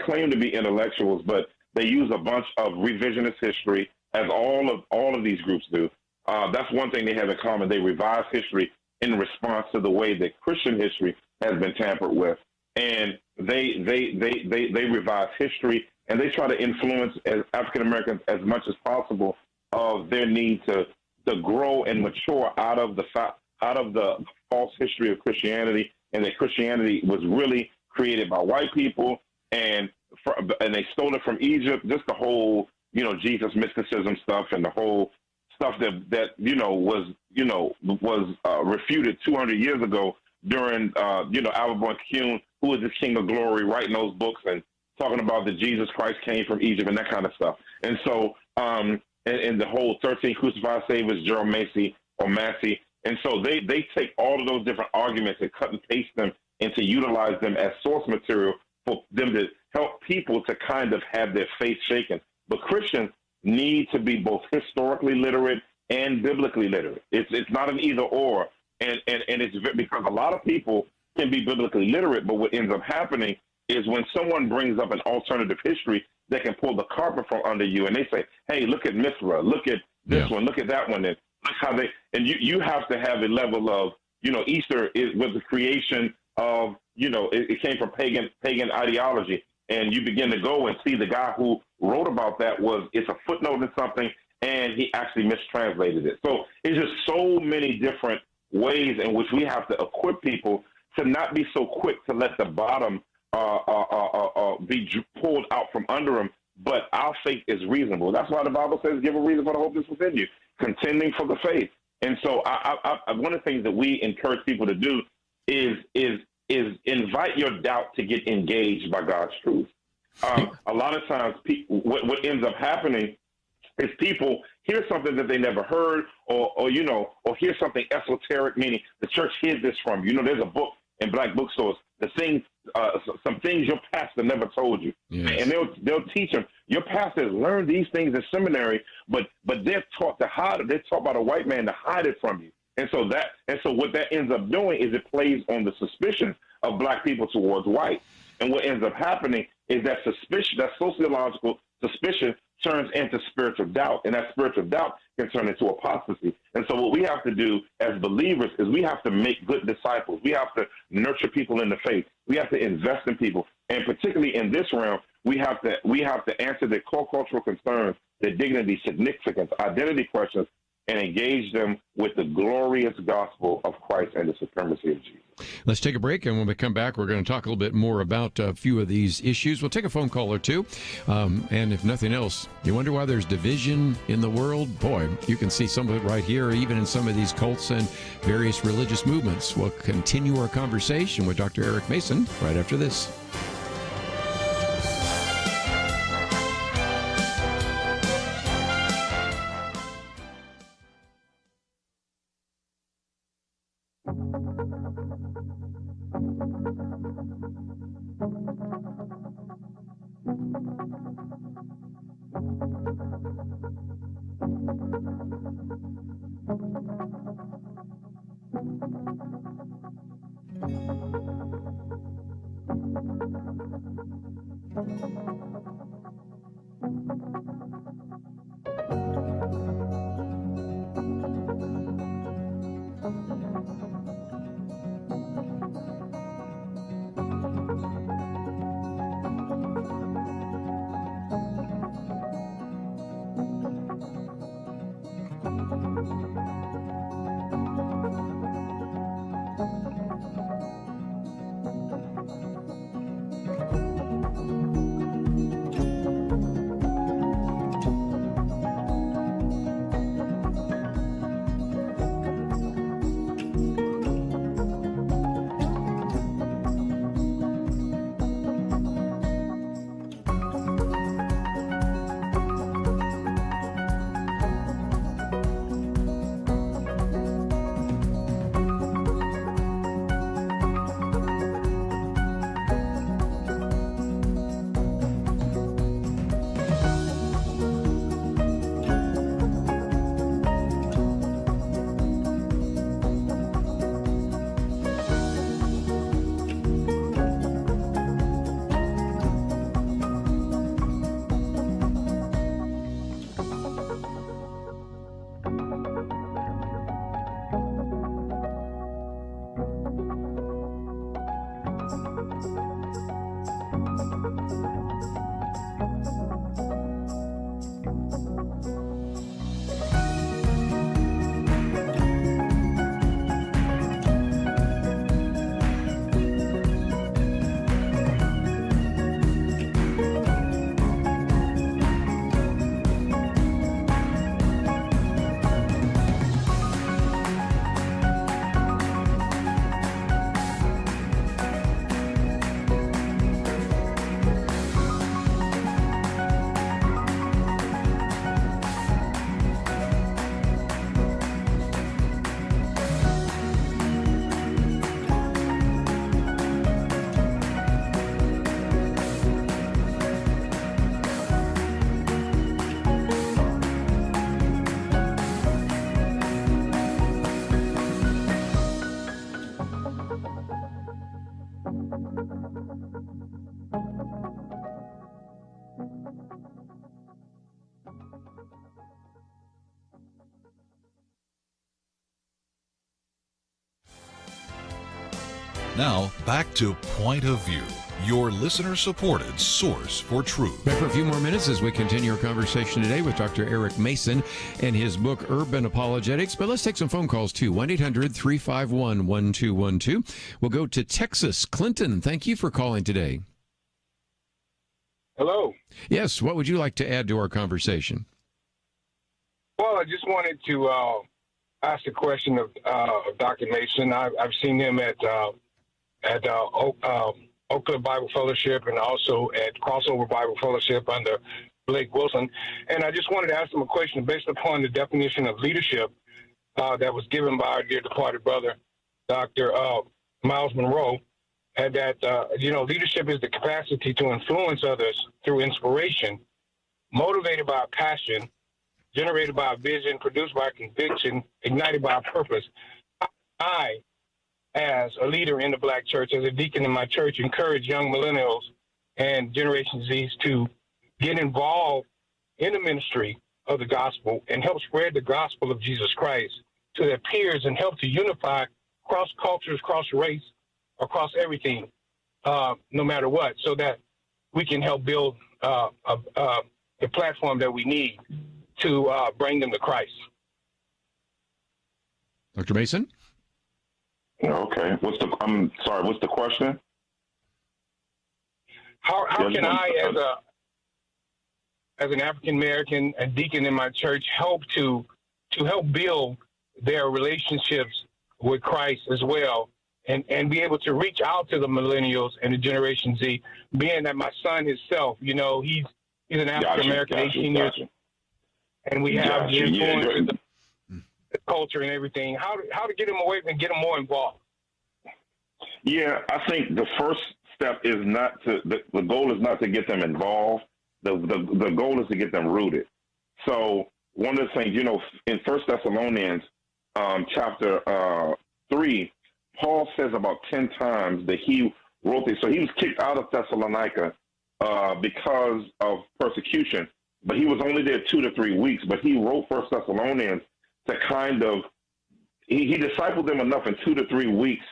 claim to be intellectuals, but they use a bunch of revisionist history, as all of these groups do. That's one thing they have in common. They revise history in response to the way that Christian history has been tampered with, and they revise history, and they try to influence as African Americans as much as possible of their need to grow and mature out of the false history of Christianity, and that Christianity was really created by white people, and they stole it from Egypt. Just the whole Jesus mysticism stuff, and the whole stuff that was refuted 200 years ago during Alberborn Kuhn, who was the King of Glory, writing those books and talking about that Jesus Christ came from Egypt and that kind of stuff. And so and the whole 13 crucified saviors, Gerald Massey. And so they take all of those different arguments and cut and paste them and to utilize them as source material for them to help people to kind of have their faith shaken. But Christians need to be both historically literate and biblically literate. It's not an either or, and it's because a lot of people can be biblically literate, but what ends up happening is when someone brings up an alternative history that can pull the carpet from under you, and they say, "Hey, look at Mithra, look at this one, look at that one," and look how you have to have a level of Easter was the creation of it came from pagan ideology. And you begin to go and see the guy who wrote about that it's a footnote in something, and he actually mistranslated it. So it's just so many different ways in which we have to equip people to not be so quick to let the bottom be pulled out from under them. But our faith is reasonable. That's why the Bible says, "Give a reason for the hope that's within you," contending for the faith. And so one of the things that we encourage people to do is invite your doubt to get engaged by God's truth. A lot of times, what ends up happening is people hear something that they never heard, or hear something esoteric, meaning the church hid this from you. There's a book in black bookstores, some things your pastor never told you, and they'll teach them. Your pastor has learned these things in seminary, but they're taught to hide it. They're taught by the white man to hide it from you. And so what that ends up doing is it plays on the suspicion of black people towards white. And what ends up happening is that suspicion, that sociological suspicion, turns into spiritual doubt, and that spiritual doubt can turn into apostasy. And so what we have to do as believers is we have to make good disciples. We have to nurture people in the faith. We have to invest in people. And particularly in this realm, we have to answer the core cultural concerns, their dignity, significance, identity questions, and engage them with the glorious gospel of Christ and the supremacy of Jesus. Let's take a break, and when we come back, we're going to talk a little bit more about a few of these issues. We'll take a phone call or two, and if nothing else, you wonder why there's division in the world? Boy, you can see some of it right here, even in some of these cults and various religious movements. We'll continue our conversation with Dr. Eric Mason right after this. Now, back to Point of View, your listener-supported source for truth. Back for a few more minutes as we continue our conversation today with Dr. Eric Mason and his book, Urban Apologetics. But let's take some phone calls, too. 1-800-351-1212. We'll go to Texas. Clinton, thank you for calling today. Hello. Yes, what would you like to add to our conversation? Well, I just wanted to ask a question of Dr. Mason. I've seen him at Oak Cliff Bible Fellowship and also at Crossover Bible Fellowship under Blake Wilson. And I just wanted to ask him a question based upon the definition of leadership that was given by our dear departed brother, Dr. Miles Monroe, and that, leadership is the capacity to influence others through inspiration, motivated by passion, generated by a vision, produced by a conviction, ignited by a purpose. I, as a leader in the Black church, as a deacon in my church, encourage young millennials and Generation Zs to get involved in the ministry of the gospel and help spread the gospel of Jesus Christ to their peers and help to unify cross cultures, cross race, across everything, no matter what, so that we can help build the platform that we need to bring them to Christ. Dr. Mason? Okay. I'm sorry, what's the question? How can I, as an African American and deacon in my church, help to help build their relationships with Christ as well, and be able to reach out to the millennials and the Generation Z, being that my son himself, he's an African American, 18 years, and we have the influence, the culture, and everything. How to get them away and get them more involved? Yeah, I think the first step is not to the goal is not to get them involved. The goal is to get them rooted. So one of the things, in 1 Thessalonians chapter 3, Paul says about 10 times that he wrote this. So he was kicked out of Thessalonica because of persecution, but he was only there 2 to 3 weeks. But he wrote 1 Thessalonians to kind of, he discipled them enough in 2 to 3 weeks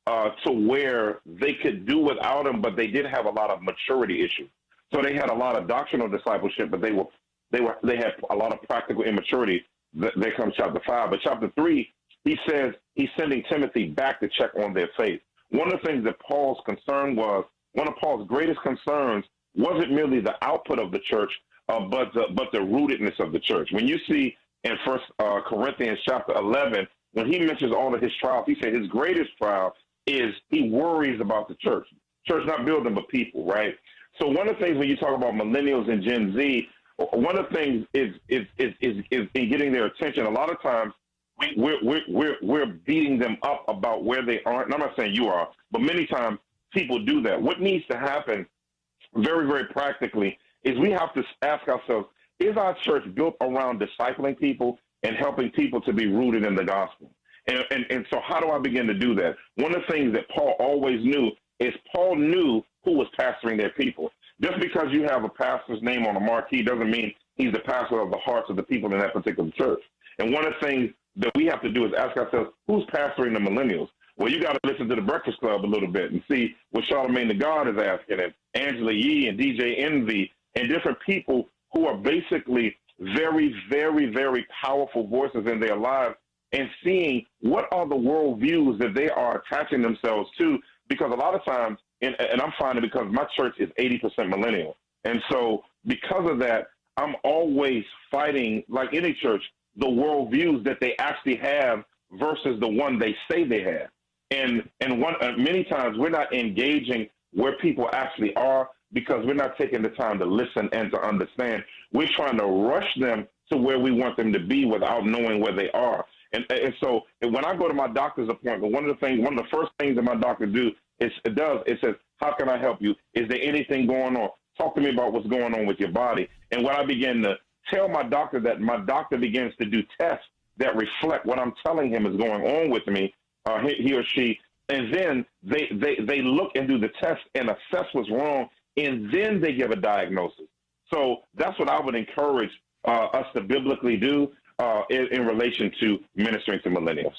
to where they could do without him, but they did have a lot of maturity issues. So they had a lot of doctrinal discipleship, but they had a lot of practical immaturity. There comes chapter 5. But chapter 3, he says he's sending Timothy back to check on their faith. One of the things that Paul's concern was, one of Paul's greatest concerns wasn't merely the output of the church, but the rootedness of the church. When you see in 1 Corinthians chapter 11, when he mentions all of his trials, he said his greatest trial is he worries about the church. Church not building, but people, right? So one of the things when you talk about millennials and Gen Z, one of the things is in getting their attention. A lot of times we're beating them up about where they aren't. And I'm not saying you are, but many times people do that. What needs to happen very, very practically is we have to ask ourselves, is our church built around discipling people and helping people to be rooted in the gospel? And so how do I begin to do that? One of the things that Paul always knew is Paul knew who was pastoring their people. Just because you have a pastor's name on a marquee doesn't mean he's the pastor of the hearts of the people in that particular church. And one of the things that we have to do is ask ourselves, who's pastoring the millennials? Well, you got to listen to the Breakfast Club a little bit and see what Charlamagne the God is asking, and Angela Yee and DJ Envy and different people who are basically very, very, very powerful voices in their lives, and seeing what are the worldviews that they are attaching themselves to. Because a lot of times, and I'm finding because my church is 80% millennial. And so because of that, I'm always fighting, like any church, the worldviews that they actually have versus the one they say they have. And many times we're not engaging where people actually are because we're not taking the time to listen and to understand. We're trying to rush them to where we want them to be without knowing where they are. And so when I go to my doctor's appointment, one of the first things that my doctor do is it says, how can I help you? Is there anything going on? Talk to me about what's going on with your body. And when I begin to tell my doctor that, my doctor begins to do tests that reflect what I'm telling him is going on with me, he or she, and then they look and do the test and assess what's wrong, and then they give a diagnosis. So that's what I would encourage us to biblically do in relation to ministering to millennials.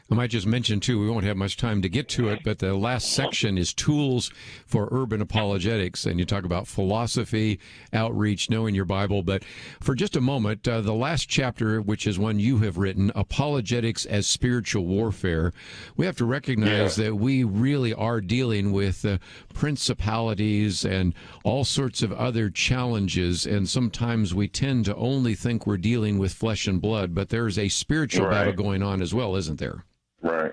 I might just mention, too, we won't have much time to get to it, but the last section is tools for urban apologetics. And you talk about philosophy, outreach, knowing your Bible. But for just a moment, the last chapter, which is one you have written, Apologetics as Spiritual Warfare, we have to recognize that we really are dealing with principalities and all sorts of other challenges. And sometimes we tend to only think we're dealing with flesh and blood, but there's a spiritual battle going on as well, isn't there? Right.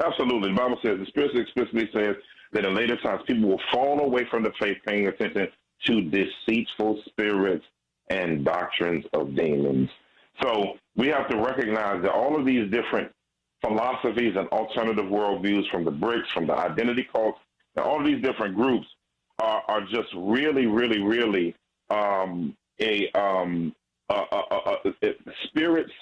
Absolutely. The Bible says, the Scripture explicitly says that in later times people will fall away from the faith, paying attention to deceitful spirits and doctrines of demons. So we have to recognize that all of these different philosophies and alternative worldviews, from the BRICS, from the identity cults, and all of these different groups are just really, really, really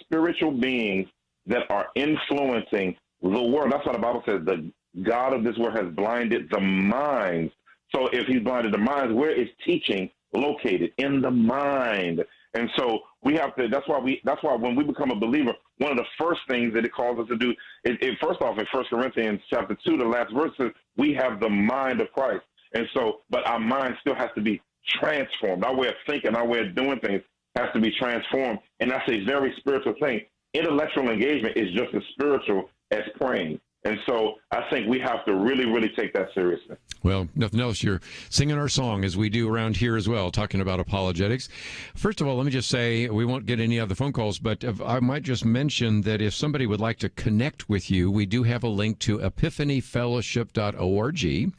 spiritual beings that are influencing the world. That's what the Bible says. The God of this world has blinded the minds. So if he's blinded the minds, where is teaching located? In the mind. And so we have to, that's why when we become a believer, one of the first things that it calls us to do is first off in 1 Corinthians chapter 2, the last verse says, we have the mind of Christ. And so, but our mind still has to be transformed. Our way of thinking, our way of doing things has to be transformed. And that's a very spiritual thing. Intellectual engagement is just as spiritual as praying. And so I think we have to really, really take that seriously. Well, nothing else. You're singing our song, as we do around here as well, talking about apologetics. First of all, let me just say, we won't get any other phone calls, but I might just mention that if somebody would like to connect with you, we do have a link to epiphanyfellowship.org.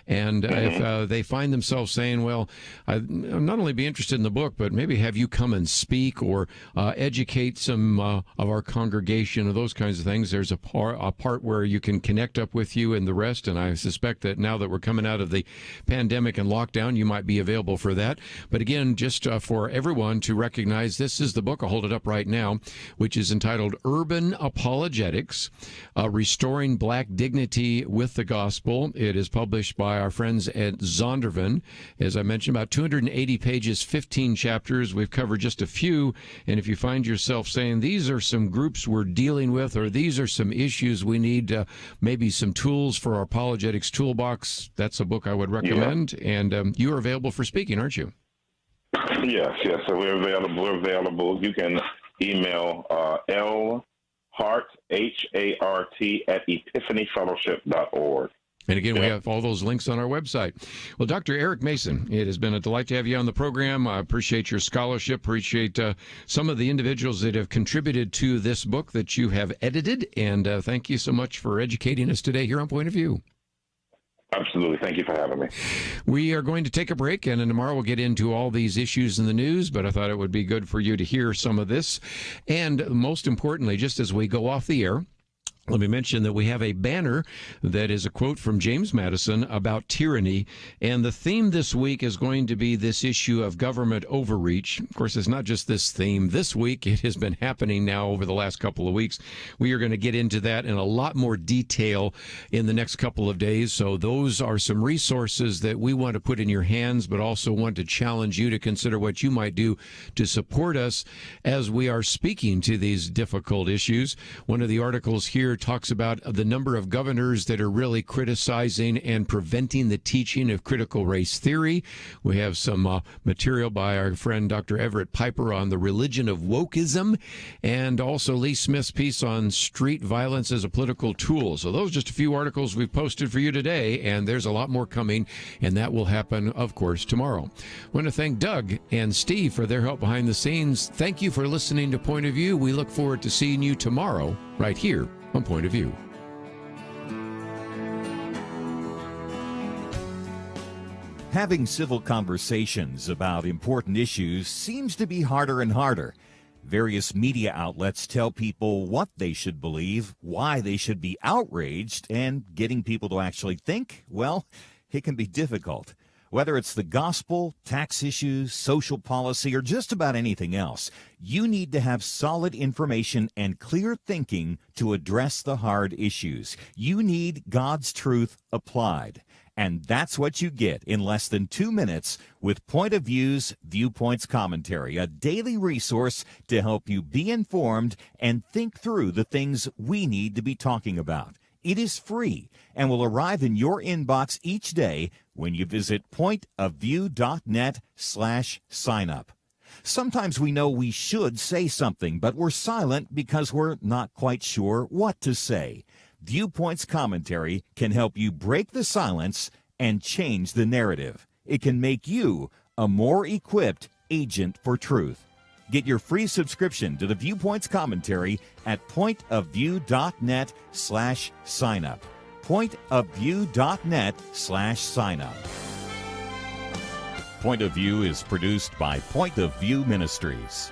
And if they find themselves saying, well, I'd not only be interested in the book, but maybe have you come and speak or educate some of our congregation or those kinds of things, there's a part where you can connect up with you and the rest. And I suspect that now that we're coming out of the pandemic and lockdown, you might be available for that. But again, just for everyone to recognize, this is the book, I'll hold it up right now, which is entitled Urban Apologetics, Restoring Black Dignity with the Gospel. It is published by our friends at Zondervan. As I mentioned, about 280 pages, 15 chapters. We've covered just a few. And if you find yourself saying, these are some groups we're dealing with, or these are some issues we need maybe some tools for our apologetics toolbox, that's a book I would recommend. Yeah. And you are available for speaking, aren't you? Yes. So we're available. You can email lhart, H-A-R-T, at epiphanyfellowship.org. And again, we have all those links on our website. Well, Dr. Eric Mason, it has been a delight to have you on the program. I appreciate your scholarship, appreciate some of the individuals that have contributed to this book that you have edited, and thank you so much for educating us today here on Point of View. Absolutely. Thank you for having me. We are going to take a break, and then tomorrow we'll get into all these issues in the news, but I thought it would be good for you to hear some of this. And most importantly, just as we go off the air, let me mention that we have a banner that is a quote from James Madison about tyranny, and the theme this week is going to be this issue of government overreach. Of course, it's not just this theme this week. It has been happening now over the last couple of weeks. We are going to get into that in a lot more detail in the next couple of days, so those are some resources that we want to put in your hands, but also want to challenge you to consider what you might do to support us as we are speaking to these difficult issues. One of the articles here talks about the number of governors that are really criticizing and preventing the teaching of critical race theory. We have some material by our friend Dr. Everett Piper on the religion of wokeism, and also Lee Smith's piece on street violence as a political tool. So those are just a few articles we've posted for you today, and there's a lot more coming, and that will happen, of course, tomorrow. I want to thank Doug and Steve for their help behind the scenes. Thank you for listening to Point of View. We look forward to seeing you tomorrow right here on Point of View. Having civil conversations about important issues seems to be harder and harder. Various media outlets tell people what they should believe, why they should be outraged, and getting people to actually think, well, it can be difficult. Whether it's the gospel, tax issues, social policy, or just about anything else, you need to have solid information and clear thinking to address the hard issues. You need God's truth applied. And that's what you get in less than 2 minutes with Point of View's Viewpoints Commentary, a daily resource to help you be informed and think through the things we need to be talking about. It is free and will arrive in your inbox each day when you visit pointofview.net/sign-up. Sometimes we know we should say something, but we're silent because we're not quite sure what to say. Viewpoints Commentary can help you break the silence and change the narrative. It can make you a more equipped agent for truth. Get your free subscription to the Viewpoints Commentary at pointofview.net/sign-up. pointofview.net/sign-up. Point of View is produced by Point of View Ministries.